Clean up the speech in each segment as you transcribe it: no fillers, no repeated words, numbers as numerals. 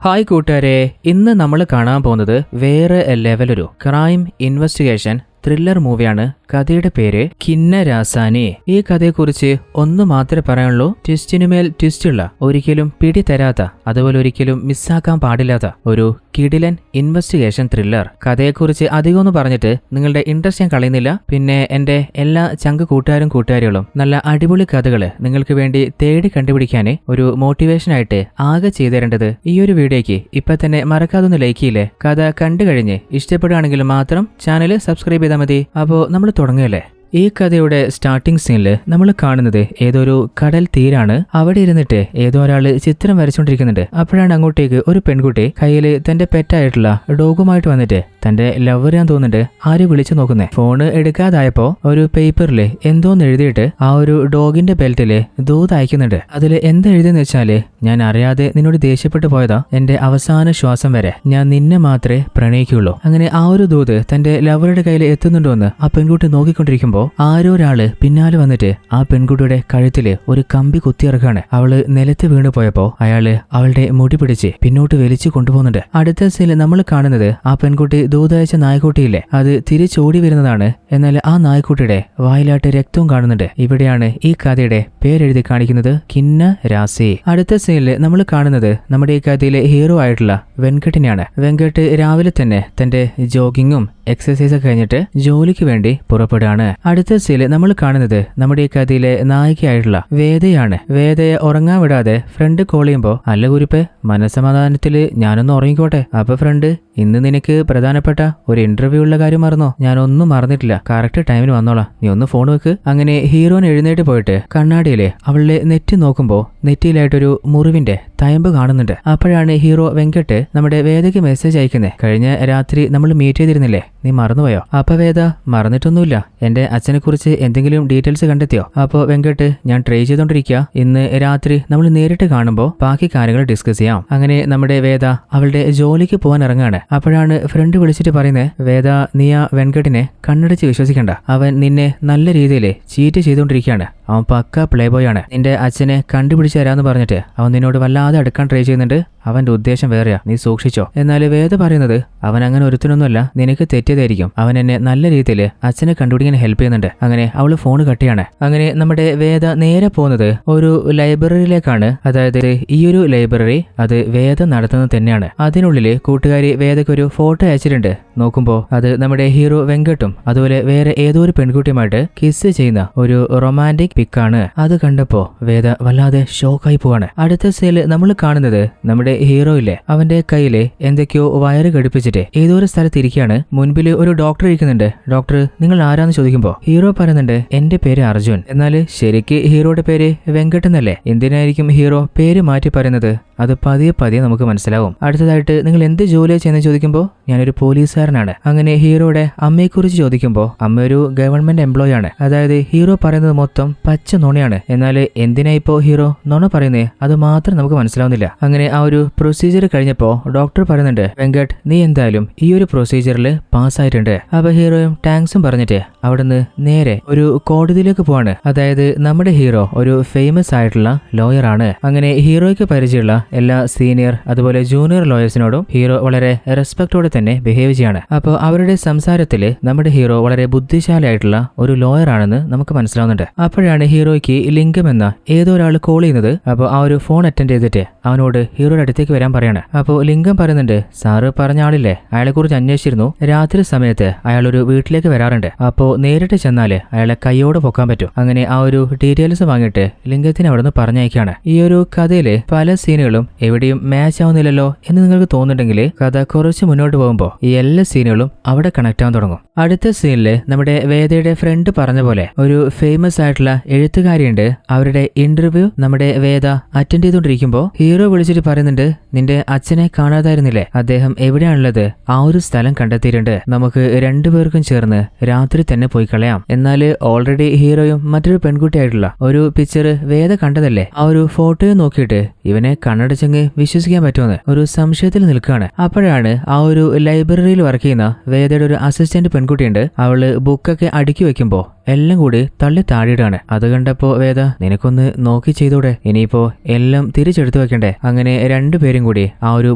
Hi കൂട്ടുകാരെ, ഇന്ന് നമ്മൾ കാണാൻ പോകുന്നത് വേറെ ലെവലൊരു ക്രൈം ഇൻവെസ്റ്റിഗേഷൻ ത്രില്ലർ മൂവിയാണ്. കഥയുടെ പേര് കിന്നരാസാനി. ഈ കഥയെക്കുറിച്ച് ഒന്ന് മാത്രമേ പറയാനുള്ളൂ. ട്വിസ്റ്റിനുമേൽ ട്വിസ്റ്റുള്ള, ഒരിക്കലും പിടി തരാത്ത, അതുപോലെ ഒരിക്കലും മിസ്സാക്കാൻ പാടില്ലാത്ത ഒരു കിടിലൻ ഇൻവെസ്റ്റിഗേഷൻ ത്രില്ലർ. കഥയെക്കുറിച്ച് അധികമൊന്നും പറഞ്ഞിട്ട് നിങ്ങളുടെ ഇൻട്രസ്റ്റ് ഞാൻ കളയുന്നില്ല. പിന്നെ എന്റെ എല്ലാ ചങ്ക് കൂട്ടുകാരികളും നല്ല അടിപൊളി കഥകള് നിങ്ങൾക്ക് വേണ്ടി തേടി കണ്ടുപിടിക്കാൻ ഒരു മോട്ടിവേഷനായിട്ട് ആകെ ചെയ്തു തരേണ്ടത് ഈ ഒരു വീഡിയോയ്ക്ക് ഇപ്പൊ തന്നെ മറക്കാതൊന്ന് ലൈക്ക് ചെയ്യില്ലേ. കഥ കണ്ടു കഴിഞ്ഞ് ഇഷ്ടപ്പെടുകയാണെങ്കിൽ മാത്രം ചാനൽ സബ്സ്ക്രൈബ് ചെയ്താൽ മതി. അപ്പോൾ നമ്മൾ തുടങ്ങുകയല്ലേ. ഈ കഥയുടെ സ്റ്റാർട്ടിംഗ് സീനിൽ നമ്മൾ കാണുന്നത് ഏതൊരു കടൽ തീരാണ്. അവിടെ ഇരുന്നിട്ട് ഏതോ ഒരാള് ചിത്രം വരച്ചുകൊണ്ടിരിക്കുന്നുണ്ട്. അപ്പോഴാണ് അങ്ങോട്ടേക്ക് ഒരു പെൺകുട്ടി കയ്യില് തന്റെ പെറ്റായിട്ടുള്ള ഡോഗുമായിട്ട് വന്നിട്ട് തന്റെ ലവർ ഞാൻ തോന്നുന്നുണ്ട് ആര് വിളിച്ചു നോക്കുന്നേ. ഫോണ് എടുക്കാതായപ്പോ ഒരു പേപ്പറില് എന്തോന്ന് എഴുതിയിട്ട് ആ ഒരു ഡോഗിന്റെ ബെൽറ്റില് ദൂത് അയക്കുന്നുണ്ട്. അതിൽ എന്തെഴുതിയെന്ന് വെച്ചാല്, ഞാൻ അറിയാതെ നിന്നോട് ദേഷ്യപ്പെട്ടു പോയതാ, എന്റെ അവസാന ശ്വാസം വരെ ഞാൻ നിന്നെ മാത്രമേ പ്രണയിക്കുള്ളൂ. അങ്ങനെ ആ ഒരു ദൂത് തന്റെ ലവറുടെ കയ്യിൽ എത്തുന്നുണ്ടോന്ന് ആ പെൺകുട്ടി നോക്കിക്കൊണ്ടിരിക്കുമ്പോ ആരോ ഒരാള് പിന്നാലെ വന്നിട്ട് ആ പെൺകുട്ടിയുടെ കഴുത്തില് ഒരു കമ്പി കുത്തിയിറക്കാണ്. അവള് നിലത്ത് വീണു പോയപ്പോ അയാള് അവളുടെ മുടി പിടിച്ച് പിന്നോട്ട് വലിച്ചു കൊണ്ടുപോകുന്നുണ്ട്. അടുത്ത സീനിൽ നമ്മൾ കാണുന്നത് ആ പെൺകുട്ടി ദൂതയച്ച നായ്ക്കുട്ടിയില്ലേ, അത് തിരിച്ചോടി വരുന്നതാണ്. എന്നാൽ ആ നായ്ക്കുട്ടിയുടെ വായിലാട്ട് രക്തവും കാണുന്നുണ്ട്. ഇവിടെയാണ് ഈ കഥയുടെ പേരെഴുതി കാണിക്കുന്നത്, കിന്നരാസി. അടുത്ത സീനിൽ നമ്മൾ കാണുന്നത് നമ്മുടെ ഈ കഥയിലെ ഹീറോ ആയിട്ടുള്ള വെങ്കട്ടിനെയാണ്. വെങ്കട്ട് രാവിലെ തന്നെ തന്റെ ജോഗിങ്ങും എക്സസൈസ് കഴിഞ്ഞിട്ട് ജോലിക്ക് വേണ്ടി പുറപ്പെടുകയാണ്. അടുത്ത സീനിൽ നമ്മൾ കാണുന്നത് നമ്മുടെ ഈ കഥയിലെ നായികയായിട്ടുള്ള വേദയാണ്. വേദയെ ഉറങ്ങാൻ വിടാതെ ഫ്രണ്ട് കോൾ ചെയ്യുമ്പോ, അല്ല കുരിപ്പേ, മനസ്സമാധാനത്തില് ഞാനൊന്ന് ഉറങ്ങിക്കോട്ടെ. അപ്പൊ ഫ്രണ്ട്, ഇന്ന് നിനക്ക് പ്രധാനപ്പെട്ട ഒരു ഇന്റർവ്യൂ ഉള്ള കാര്യം മറന്നോ? ഞാനൊന്നും മറന്നിട്ടില്ല, കറക്റ്റ് ടൈമിന് വന്നോളാം, നീ ഒന്ന് ഫോൺ വെക്ക്. അങ്ങനെ ഹീറോൻ എഴുന്നേറ്റ് പോയിട്ട് കണ്ണാടിയിലെ അവളുടെ നെറ്റി നോക്കുമ്പോ നെറ്റിയിലായിട്ടൊരു മുറിവിന്റെ തയമ്പ് കാണുന്നുണ്ട്. അപ്പോഴാണ് ഹീറോ വെങ്കട്ട് നമ്മുടെ വേദയ്ക്ക് മെസ്സേജ് അയക്കുന്നത്, കഴിഞ്ഞ രാത്രി നമ്മൾ മീറ്റ് ചെയ്തിരുന്നില്ലേ, നീ മറന്നുപോയോ? അപ്പൊ വേദ, മറന്നിട്ടൊന്നുമില്ല, എന്റെ അച്ഛനെ കുറിച്ച് എന്തെങ്കിലും ഡീറ്റെയിൽസ് കണ്ടെത്തിയോ? അപ്പോ വെങ്കട്ട്, ഞാൻ ട്രൈ ചെയ്തോണ്ടിരിക്കുക, ഇന്ന് രാത്രി നമ്മൾ നേരിട്ട് കാണുമ്പോ ബാക്കി കാര്യങ്ങൾ ഡിസ്കസ് ചെയ്യാം. അങ്ങനെ നമ്മുടെ വേദ അവളുടെ ജോലിക്ക് പോകാൻ ഇറങ്ങാണ്. അപ്പോഴാണ് ഫ്രണ്ട് വിളിച്ചിട്ട് പറയുന്നത്, വേദ, നീ ആ വെങ്കട്ടിനെ കണ്ണടച്ച് വിശ്വസിക്കണ്ട, അവൻ നിന്നെ നല്ല രീതിയിൽ ചീറ്റ് ചെയ്തുകൊണ്ടിരിക്കുകയാണ്, അവൻ പക്ക പ്ലേ ബോയ് ആണ്. നിന്റെ അച്ഛനെ കണ്ടുപിടിച്ച് തരാന്ന് പറഞ്ഞിട്ട് അവൻ നിന്നോട് വല്ലാതെ അടുക്കാൻ ട്രൈ ചെയ്യുന്നുണ്ട്, അവന്റെ ഉദ്ദേശം വേറെയാ, നീ സൂക്ഷിച്ചോ. എന്നാൽ വേദ പറയുന്നത്, അവൻ അങ്ങനെ ഒരുത്തിനൊന്നുമല്ല, നിനക്ക് തെറ്റിയതായിരിക്കും, അവൻ എന്നെ നല്ല രീതിയിൽ അച്ഛനെ കണ്ടുപിടിക്കാൻ ഹെൽപ്പ് ചെയ്യുന്നുണ്ട്. അങ്ങനെ അവള് ഫോൺ കട്ടിയാണ്. അങ്ങനെ നമ്മുടെ വേദ നേരെ പോകുന്നത് ഒരു ലൈബ്രറിയിലേക്കാണ്. അതായത് ഈ ഒരു ലൈബ്രറി അത് വേദ നടത്തുന്നത് തന്നെയാണ്. അതിനുള്ളില് കൂട്ടുകാരി വേദയ്ക്ക് ഒരു ഫോട്ടോ അയച്ചിട്ടുണ്ട്. നോക്കുമ്പോ അത് നമ്മുടെ ഹീറോ വെങ്കട്ടും അതുപോലെ വേറെ ഏതോ ഒരു പെൺകുട്ടിയുമായിട്ട് കിസ് ചെയ്യുന്ന ഒരു റൊമാൻറ്റിക് പിക്കാണ്. അത് കണ്ടപ്പോ വേദ വല്ലാതെ ഷോക്കായി പോവാണ്. അടുത്ത സീനിൽ നമ്മൾ കാണുന്നത് നമ്മുടെ ഹീറോ ഇല്ലേ, അവന്റെ കയ്യില് എന്തൊക്കെയോ വയറ് ഘടിപ്പിച്ചിട്ട് ഏതോ ഒരു സ്ഥലത്ത് ഇരിക്കുകയാണ്. മുൻപില് ഒരു ഡോക്ടർ ഇരിക്കുന്നുണ്ട്. ഡോക്ടർ, നിങ്ങൾ ആരാന്ന് ചോദിക്കുമ്പോ ഹീറോ പറയുന്നുണ്ട്, എന്റെ പേര് അർജുൻ. എന്നാല് ശരിക്ക് ഹീറോയുടെ പേര് വെങ്കട്ട് എന്നല്ലേ? എന്തിനായിരിക്കും ഹീറോ പേര് മാറ്റി പറയുന്നത്? അത് പതിയെ നമുക്ക് മനസ്സിലാവും. അടുത്തതായിട്ട്, നിങ്ങൾ എന്ത് ജോലിയാണ് ചെയ്യുന്നത് ചോദിക്കുമ്പോൾ, ഞാനൊരു പോലീസുകാരനാണ്. അങ്ങനെ ഹീറോയുടെ അമ്മയെക്കുറിച്ച് ചോദിക്കുമ്പോൾ, അമ്മ ഒരു ഗവൺമെന്റ് എംപ്ലോയി ആണ്. അതായത് ഹീറോ പറയുന്നത് മൊത്തം പച്ച നുണയാണ്. എന്നാൽ എന്തിനാ ഇപ്പോ ഹീറോ നുണ പറയുന്നേ, അത് മാത്രം നമുക്ക് മനസ്സിലാവുന്നില്ല. അങ്ങനെ ആ ഒരു പ്രൊസീജിയർ കഴിഞ്ഞപ്പോ ഡോക്ടർ പറയുന്നുണ്ട്, വെങ്കട്ട്, നീ എന്തായാലും ഈ ഒരു പ്രൊസീജിയറിൽ പാസ്സായിട്ടുണ്ട്. അപ്പൊ ഹീറോയും താങ്ക്സും പറഞ്ഞിട്ട് അവിടുന്ന് നേരെ ഒരു കോടതിയിലേക്ക് പോവാണ്. അതായത് നമ്മുടെ ഹീറോ ഒരു ഫേമസ് ആയിട്ടുള്ള ലോയർ ആണ്. അങ്ങനെ ഹീറോയ്ക്ക് പരിചയമുള്ള എല്ലാ സീനിയർ അതുപോലെ ജൂനിയർ ലോയേഴ്സിനോടും ഹീറോ വളരെ റെസ്പെക്ടോടെ തന്നെ ബിഹേവ് ചെയ്യാണ്. അപ്പോൾ അവരുടെ സംസാരത്തിൽ നമ്മുടെ ഹീറോ വളരെ ബുദ്ധിശാലിയായിട്ടുള്ള ഒരു ലോയർ ആണെന്ന് നമുക്ക് മനസ്സിലാവുന്നുണ്ട്. അപ്പോഴാണ് ഹീറോയ്ക്ക് ലിംഗം എന്ന ഏതോ ഒരാൾ കോൾ ചെയ്യുന്നത്. അപ്പോൾ ആ ഒരു ഫോൺ അറ്റൻഡ് ചെയ്തിട്ട് അവനോട് ഹീറോയുടെ അടുത്തേക്ക് വരാൻ പറയാണ്. അപ്പോൾ ലിംഗം പറയുന്നുണ്ട്, സാറ് പറഞ്ഞ ആളില്ലേ, അയാളെ കുറിച്ച് അന്വേഷിച്ചിരുന്നു, രാത്രി സമയത്ത് അയാൾ ഒരു വീട്ടിലേക്ക് വരാറുണ്ട്, അപ്പോൾ നേരിട്ട് ചെന്നാല് അയാളെ കൈയോടെ പൊക്കാൻ പറ്റും. അങ്ങനെ ആ ഒരു ഡീറ്റെയിൽസ് വാങ്ങിയിട്ട് ലിംഗത്തിന് അവിടെ നിന്ന് പറഞ്ഞയക്കാണ്. ഈ ഒരു കഥയില് പല സീനുകളും എവിടെയും മാച്ച് ആവുന്നില്ലല്ലോ എന്ന് നിങ്ങൾക്ക് തോന്നുന്നുണ്ടെങ്കിൽ കഥ കുറച്ച് മുന്നോട്ട് പോകുമ്പോൾ ഈ എല്ലാ സീനുകളും അവിടെ കണക്ട് ആവാൻ തുടങ്ങും. അടുത്ത സീനില് നമ്മുടെ വേദയുടെ ഫ്രണ്ട് പറഞ്ഞ പോലെ ഒരു ഫേമസ് ആയിട്ടുള്ള എഴുത്തുകാരിയുണ്ട്. അവരുടെ ഇന്റർവ്യൂ നമ്മുടെ വേദ അറ്റൻഡ് ചെയ്തുകൊണ്ടിരിക്കുമ്പോൾ ഹീറോ വിളിച്ചിട്ട് പറയുന്നുണ്ട്, നിന്റെ അച്ഛനെ കാണാതായിരുന്നില്ലേ, അദ്ദേഹം എവിടെയാണുള്ളത്, ആ ഒരു സ്ഥലം കണ്ടെത്തിയിട്ടുണ്ട്, നമുക്ക് രണ്ടുപേർക്കും ചേർന്ന് രാത്രി തന്നെ പോയി കളയാം. എന്നാൽ ഓൾറെഡി ഹീറോയും മറ്റൊരു പെൺകുട്ടിയായിട്ടുള്ള ഒരു പിക്ചർ വേദ കണ്ടതല്ലേ, ആ ഒരു ഫോട്ടോയെ നോക്കിയിട്ട് ഇവനെ കണ്ണട കണ്ണടച്ചങ്ങ് വിശ്വസിക്കാൻ പറ്റുമെന്ന് ഒരു സംശയത്തിൽ നിൽക്കുകയാണ്. അപ്പോഴാണ് ആ ഒരു ലൈബ്രറിയിൽ വർക്ക് ചെയ്യുന്ന വേദയുടെ ഒരു അസിസ്റ്റന്റ് പെൺകുട്ടിയുണ്ട്. അവള് ബുക്കൊക്കെ അടുക്കി വെക്കുമ്പോ എല്ലാം കൂടി തള്ളി താഴെയിടാണ്. അത് കണ്ടപ്പോ വേദ, നിനക്കൊന്ന് നോക്കി ചെയ്തൂടെ? ഇനിയിപ്പോ എല്ലാം തിരിച്ചെടുത്തു വെക്കണ്ടേ? അങ്ങനെ രണ്ടുപേരും കൂടി ആ ഒരു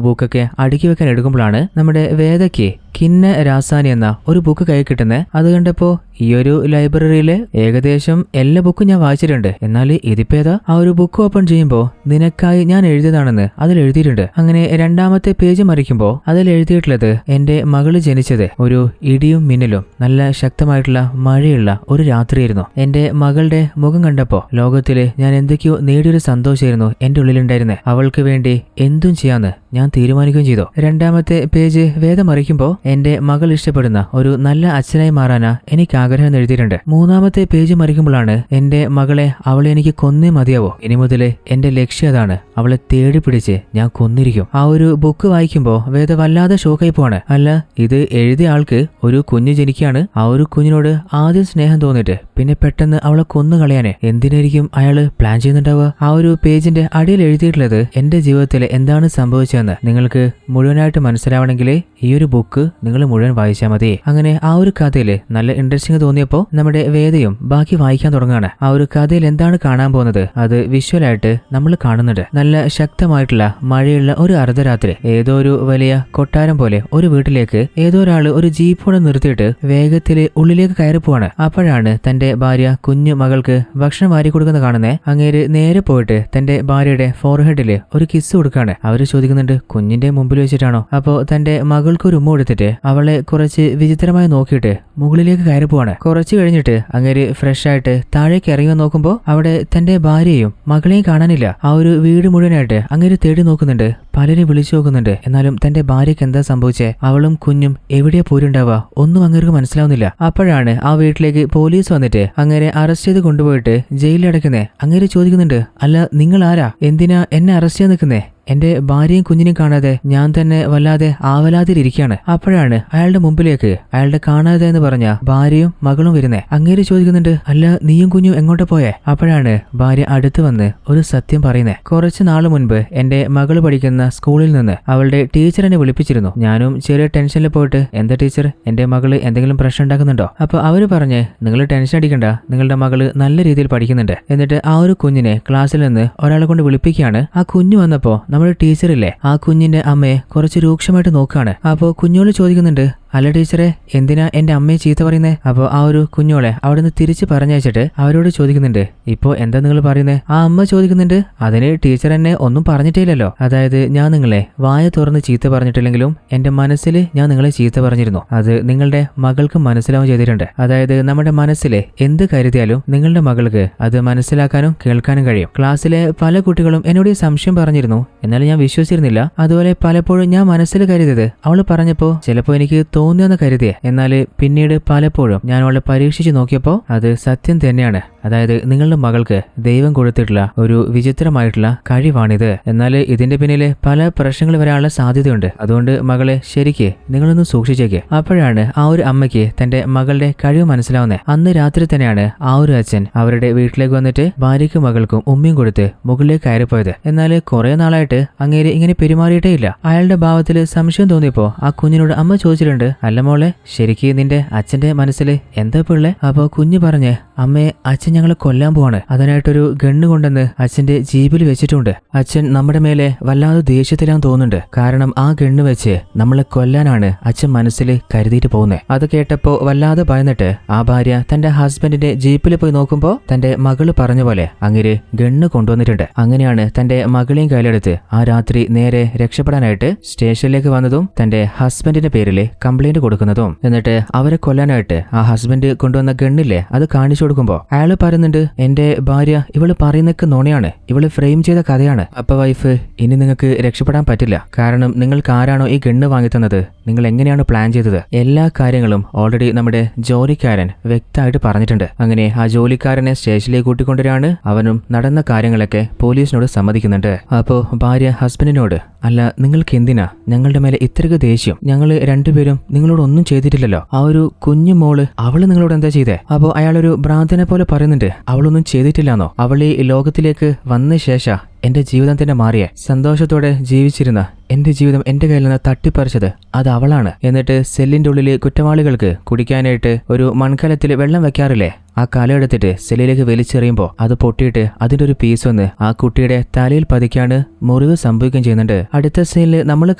ബുക്കൊക്കെ അടുക്കി വെക്കാൻ എടുക്കുമ്പോഴാണ് നമ്മുടെ വേദയ്ക്ക് കിന്ന രാസാനി എന്ന ഒരു ബുക്ക് കൈ കിട്ടുന്നത്. അത് കണ്ടപ്പോ ഈ ഒരു ലൈബ്രറിയിലെ ഏകദേശം എല്ലാ ബുക്കും ഞാൻ വായിച്ചിട്ടുണ്ട്, എന്നാൽ ഇതിപ്പേതാ? ആ ഒരു ബുക്ക് ഓപ്പൺ ചെയ്യുമ്പോ നിനക്കായി ഞാൻ എഴുതിയതാണെന്ന് അതിൽ എഴുതിയിട്ടുണ്ട്. അങ്ങനെ രണ്ടാമത്തെ പേജ് മറിക്കുമ്പോ അതിൽ എഴുതിയിട്ടുള്ളത് എന്റെ മകള് ജനിച്ചത് ഒരു ഇടിയും മിന്നലും നല്ല ശക്തമായിട്ടുള്ള മഴയുള്ള ഒരു രാത്രിയായിരുന്നു. എന്റെ മകളുടെ മുഖം കണ്ടപ്പോ ലോകത്തില് ഞാൻ എന്തൊക്കെയോ നേടിയൊരു സന്തോഷമായിരുന്നു എന്റെ ഉള്ളിലുണ്ടായിരുന്നത്. അവൾക്ക് വേണ്ടി എന്തും ചെയ്യാന്ന് ഞാൻ തീരുമാനിക്കുകയും ചെയ്തു. രണ്ടാമത്തെ പേജ് വേദം മറിക്കുമ്പോ എന്റെ മകൾ ഇഷ്ടപ്പെടുന്ന ഒരു നല്ല അച്ഛനായി മാറാനാ എനിക്ക് ആഗ്രഹം എന്ന് എഴുതിയിട്ടുണ്ട്. മൂന്നാമത്തെ പേജ് മറിക്കുമ്പോഴാണ് എന്റെ മകളെ, അവളെ എനിക്ക് കൊന്നേ മതിയാവോ, ഇനി മുതല് എന്റെ ലക്ഷ്യം അതാണ്, അവളെ തേടി പിടിച്ച് ഞാൻ കൊന്നിരിക്കും. ആ ഒരു ബുക്ക് വായിക്കുമ്പോ വേദ വല്ലാതെ ഷോക്കായി പോവാണ്. അല്ല, ഇത് എഴുതിയ ആൾക്ക് ഒരു കുഞ്ഞ് ജനിക്കുകയാണ്. ആ ഒരു കുഞ്ഞിനോട് ആദ്യം സ്നേഹം തോന്നിട്ട് പിന്നെ പെട്ടെന്ന് അവളെ കൊന്നു കളയാന് എന്തിനായിരിക്കും അയാള് പ്ലാൻ ചെയ്യുന്നുണ്ടാവുക? ആ ഒരു പേജിന്റെ അടിയിൽ എഴുതിയിട്ടുള്ളത് എന്റെ ജീവിതത്തിൽ എന്താണ് സംഭവിച്ചതെന്ന് നിങ്ങൾക്ക് മുഴുവനായിട്ട് മനസ്സിലാവണമെങ്കിൽ ഈ ഒരു ബുക്ക് നിങ്ങൾ മുഴുവൻ വായിച്ചാൽ മതി. അങ്ങനെ ആ ഒരു കഥയില് നല്ല ഇൻട്രസ്റ്റിംഗ് തോന്നിയപ്പോ നമ്മുടെ വേദയും ബാക്കി വായിക്കാൻ തുടങ്ങുകയാണ്. ആ ഒരു കഥയിൽ എന്താണ് കാണാൻ പോകുന്നത് അത് വിഷ്വലായിട്ട് നമ്മൾ കാണുന്നുണ്ട്. നല്ല ശക്തമായിട്ടുള്ള മഴയുള്ള ഒരു അർദ്ധരാത്രി ഏതോ ഒരു വലിയ കൊട്ടാരം പോലെ ഒരു വീട്ടിലേക്ക് ഏതോ ഒരാള് ഒരു ജീപ്പോടെ നിർത്തിയിട്ട് വേഗത്തില് ഉള്ളിലേക്ക് കയറി പോവാണ്. അപ്പോഴാണ് തന്റെ ഭാര്യ കുഞ്ഞു മകൾക്ക് ഭക്ഷണം വാരി കൊടുക്കുന്ന കാണുന്നേ. അങ്ങേര് നേരെ പോയിട്ട് തന്റെ ഭാര്യയുടെ ഫോർഹെഡില് ഒരു കിസ് കൊടുക്കാണ്. അവര് ചോദിക്കുന്നുണ്ട്, കുഞ്ഞിന്റെ മുമ്പിൽ വെച്ചിട്ടാണോ? അപ്പോ തന്റെ മകൾക്ക് ഒരു ഉമ്മ കൊടുത്തിട്ട് അവളെ കുറച്ച് വിചിത്രമായി നോക്കിയിട്ട് മുകളിലേക്ക് കയറി പോവാണ്. കുറച്ച് കഴിഞ്ഞിട്ട് അങ്ങേര് ഫ്രഷ് ആയിട്ട് താഴേക്ക് ഇറങ്ങി നോക്കുമ്പോ അവിടെ തന്റെ ഭാര്യയും മകളെയും കാണാനില്ല. ആ ഒരു വീട് മുഴുവനായിട്ട് അങ്ങേര് തേടി നോക്കുന്നുണ്ട്, പലരും വിളിച്ചു നോക്കുന്നുണ്ട്. എന്നാലും തന്റെ ഭാര്യയ്ക്ക് എന്താ സംഭവിച്ചേ? അവളും കുഞ്ഞും എവിടെയാ പോരുണ്ടാവുക? ഒന്നും അങ്ങേർക്ക് മനസ്സിലാവുന്നില്ല. അപ്പോഴാണ് ആ വീട്ടിലേക്ക് പോലീസ് വന്നിട്ട് അങ്ങേരെ അറസ്റ്റ് ചെയ്ത് കൊണ്ടുപോയിട്ട് ജയിലിൽ അടയ്ക്കുന്നേ. അങ്ങേര് ചോദിക്കുന്നുണ്ട്, അല്ല നിങ്ങൾ ആരാ? എന്തിനാ എന്നെ അറസ്റ്റ് ചെയ്യാൻ നിൽക്കുന്നേ? എന്റെ ഭാര്യയും കുഞ്ഞിനെയും കാണാതെ ഞാൻ തന്നെ വല്ലാതെ ആവലാതിരിക്കുകയാണ്. അപ്പോഴാണ് അയാളുടെ മുമ്പിലേക്ക് അയാളുടെ കാണാതെ എന്ന് പറഞ്ഞ ഭാര്യയും മകളും വരുന്നേ. അങ്ങേര് ചോദിക്കുന്നുണ്ട്, അല്ല നീയും കുഞ്ഞും എങ്ങോട്ട് പോയേ? അപ്പോഴാണ് ഭാര്യ അടുത്ത് വന്ന് ഒരു സത്യം പറയുന്നേ. കുറച്ച് നാള് മുൻപ് എന്റെ മകള് പഠിക്കുന്ന സ്കൂളിൽ നിന്ന് അവളുടെ ടീച്ചർ എന്നെ വിളിപ്പിച്ചിരുന്നു. ഞാനും ചെറിയ ടെൻഷനിൽ പോയിട്ട്, എന്താ ടീച്ചർ, എന്റെ മകള് എന്തെങ്കിലും പ്രശ്നം ഉണ്ടാക്കുന്നുണ്ടോ? അപ്പൊ അവര് പറഞ്ഞ്, നിങ്ങൾ ടെൻഷൻ അടിക്കണ്ട, നിങ്ങളുടെ മകള് നല്ല രീതിയിൽ പഠിക്കുന്നുണ്ട്. എന്നിട്ട് ആ ഒരു കുഞ്ഞിനെ ക്ലാസ്സിൽ നിന്ന് ഒരാളെ കൊണ്ട് വിളിപ്പിക്കുകയാണ്. ആ കുഞ്ഞു വന്നപ്പോ നമ്മുടെ ടീച്ചറില്ലേ, ആ കുഞ്ഞിന്റെ അമ്മയെ കുറച്ച് രൂക്ഷമായിട്ട് നോക്കുകയാണ്. അപ്പോ കുഞ്ഞോള് ചോദിക്കുന്നുണ്ട്, അല്ല ടീച്ചറെ, എന്തിനാ എന്റെ അമ്മയെ ചീത്ത പറയുന്നേ? അപ്പോൾ ആ ഒരു കുഞ്ഞോളെ അവിടെ നിന്ന് തിരിച്ച് പറഞ്ഞയച്ചിട്ട് അവരോട് ചോദിക്കുന്നുണ്ട്, ഇപ്പോ എന്താ നിങ്ങൾ പറയുന്നേ? ആ അമ്മ ചോദിക്കുന്നുണ്ട്, അതിന് ടീച്ചർ എന്നെ ഒന്നും പറഞ്ഞിട്ടില്ലല്ലോ. അതായത് ഞാൻ നിങ്ങളെ വായ തുറന്ന് ചീത്ത പറഞ്ഞിട്ടില്ലെങ്കിലും എന്റെ മനസ്സിൽ ഞാൻ നിങ്ങളെ ചീത്ത പറഞ്ഞിരുന്നു. അത് നിങ്ങളുടെ മകൾക്ക് മനസ്സിലാവും ചെയ്തിട്ടുണ്ട്. അതായത് നമ്മുടെ മനസ്സിൽ എന്ത് കരുതിയാലും നിങ്ങളുടെ മകൾക്ക് അത് മനസ്സിലാക്കാനും കേൾക്കാനും കഴിയും. ക്ലാസ്സിലെ പല കുട്ടികളും എന്നോട് ഈ സംശയം പറഞ്ഞിരുന്നു, എന്നാലും ഞാൻ വിശ്വസിച്ചിരുന്നില്ല. അതുപോലെ പലപ്പോഴും ഞാൻ മനസ്സിൽ കരുതിയത് അവൾ പറഞ്ഞപ്പോ ചിലപ്പോ എനിക്ക് തോന്നിയെന്ന് കരുതിയേ. എന്നാൽ പിന്നീട് പലപ്പോഴും ഞാൻ അവളെ പരീക്ഷിച്ച് നോക്കിയപ്പോ അത് സത്യം തന്നെയാണ്. അതായത് നിങ്ങളുടെ മകൾക്ക് ദൈവം കൊടുത്തിട്ടുള്ള ഒരു വിചിത്രമായിട്ടുള്ള കഴിവാണിത്. എന്നാൽ ഇതിന്റെ പിന്നില് പല പ്രശ്നങ്ങൾ വരാനുള്ള സാധ്യതയുണ്ട്. അതുകൊണ്ട് മകളെ ശരിക്ക് നിങ്ങളൊന്ന് സൂക്ഷിച്ചേക്ക്. അപ്പോഴാണ് ആ ഒരു അമ്മയ്ക്ക് തന്റെ മകളുടെ കഴിവ് മനസ്സിലാവുന്നത്. അന്ന് രാത്രി തന്നെയാണ് ആ ഒരു അച്ഛൻ അവരുടെ വീട്ടിലേക്ക് വന്നിട്ട് ഭാര്യയ്ക്കും മകൾക്കും ഉമ്മയും കൊടുത്ത് മുകളിലേക്ക് കയറിപ്പോയത്. എന്നാൽ കുറെ നാളായിട്ട് അങ്ങേര് ഇങ്ങനെ പെരുമാറിയിട്ടേ ഇല്ല. അയാളുടെ ഭാവത്തിൽ സംശയം തോന്നിയപ്പോ ആ കുഞ്ഞിനോട് അമ്മ ചോദിച്ചിട്ടുണ്ട്, അല്ല മോളെ, ശരിക്ക് നിന്റെ അച്ഛന്റെ മനസ്സിൽ എന്താ പിള്ളേ? അപ്പോ കുഞ്ഞ് പറഞ്ഞ്, അമ്മയെ അച്ഛൻ ഞങ്ങളെ കൊല്ലാൻ പോവാണ്. അതിനായിട്ടൊരു ഗണ്ണ് കൊണ്ടെന്ന് അച്ഛന്റെ ജീപ്പിൽ വെച്ചിട്ടുണ്ട്. അച്ഛൻ നമ്മുടെ മേലെ വല്ലാതെ ദേഷ്യത്തിലാന്ന് തോന്നുന്നുണ്ട്. കാരണം ആ ഗണ്ണ് വെച്ച് നമ്മളെ കൊല്ലാനാണ് അച്ഛൻ മനസ്സിൽ കരുതിയിട്ട് പോകുന്നത്. അത് കേട്ടപ്പോ വല്ലാതെ ഭയന്നിട്ട് ആ ഭാര്യ തന്റെ ഹസ്ബൻഡിന്റെ ജീപ്പിൽ പോയി നോക്കുമ്പോ തന്റെ മകള് പറഞ്ഞ പോലെ അങ്ങേര് ഗണ്ണ് കൊണ്ടുവന്നിട്ടുണ്ട്. അങ്ങനെയാണ് തന്റെ മകളെയും കയ്യിലെടുത്ത് ആ രാത്രി നേരെ രക്ഷപ്പെടാനായിട്ട് സ്റ്റേഷനിലേക്ക് വന്നതും തന്റെ ഹസ്ബൻഡിന്റെ പേരിൽ കംപ്ലൈന്റ് കൊടുക്കുന്നതും. എന്നിട്ട് അവരെ കൊല്ലാനായിട്ട് ആ ഹസ്ബൻഡ് കൊണ്ടുവന്ന ഗണ്ണില്ലേ അത് കാണിച്ചു കൊടുക്കുമ്പോ അയാള് പറയുന്നുണ്ട്, എന്റെ ഭാര്യ ഇവള് പറയുന്നൊക്കെ നുണയാണ്, ഇവള് ഫ്രെയിം ചെയ്ത കഥയാണ്. അപ്പൊ വൈഫ്, ഇനി നിങ്ങൾക്ക് രക്ഷപ്പെടാൻ പറ്റില്ല. കാരണം നിങ്ങൾക്ക് ആരാണോ ഈ ഗണ്ണ് വാങ്ങി തന്നത്, നിങ്ങൾ എങ്ങനെയാണ് പ്ലാൻ ചെയ്തത്, എല്ലാ കാര്യങ്ങളും ഓൾറെഡി നമ്മുടെ ജോലിക്കാരൻ വ്യക്തമായിട്ട് പറഞ്ഞിട്ടുണ്ട്. അങ്ങനെ ആ ജോലിക്കാരനെ സ്റ്റേഷനിലേക്ക് കൂട്ടിക്കൊണ്ടുവരാണ്. അവനും നടന്ന കാര്യങ്ങളൊക്കെ പോലീസിനോട് സമ്മതിക്കുന്നുണ്ട്. അപ്പോ ഭാര്യ ഹസ്ബൻഡിനോട്, അല്ല നിങ്ങൾക്ക് എന്തിനാ ഞങ്ങളുടെ മേലെ ഇത്രയ്ക്ക് ദേഷ്യം? ഞങ്ങള് രണ്ടുപേരും നിങ്ങളോട് ഒന്നും ചെയ്തിട്ടില്ലല്ലോ. ആ ഒരു കുഞ്ഞു മോള് അവള് നിങ്ങളോട് എന്താ ചെയ്തേ? അപ്പോ അയാളൊരു ഭ്രാന്തനെ പോലെ പറയുന്നുണ്ട്, അവളൊന്നും ചെയ്തിട്ടില്ലാന്നോ? അവൾ ഈ ലോകത്തിലേക്ക് വന്ന ശേഷം എന്റെ ജീവിതം തന്നെ മാറിയേ. സന്തോഷത്തോടെ ജീവിച്ചിരുന്ന എന്റെ ജീവിതം എന്റെ കയ്യിൽ നിന്ന് തട്ടിപ്പറിച്ചത് അത് അവളാണ്. എന്നിട്ട് സെല്ലിന്റെ ഉള്ളിൽ കുറ്റവാളികൾക്ക് കുടിക്കാനായിട്ട് ഒരു മൺകലത്തിൽ വെള്ളം വെക്കാറില്ലേ, ആ കലം എടുത്തിട്ട് സെല്ലിലേക്ക് വലിച്ചെറിയുമ്പോൾ അത് പൊട്ടിയിട്ട് അതിന്റെ ഒരു പീസ് വന്ന് ആ കുട്ടിയുടെ തലയിൽ പതിക്കാണ് മുറിവ് സംഭവിക്കുകയും ചെയ്യുന്നുണ്ട്. അടുത്ത സീനിൽ നമ്മൾ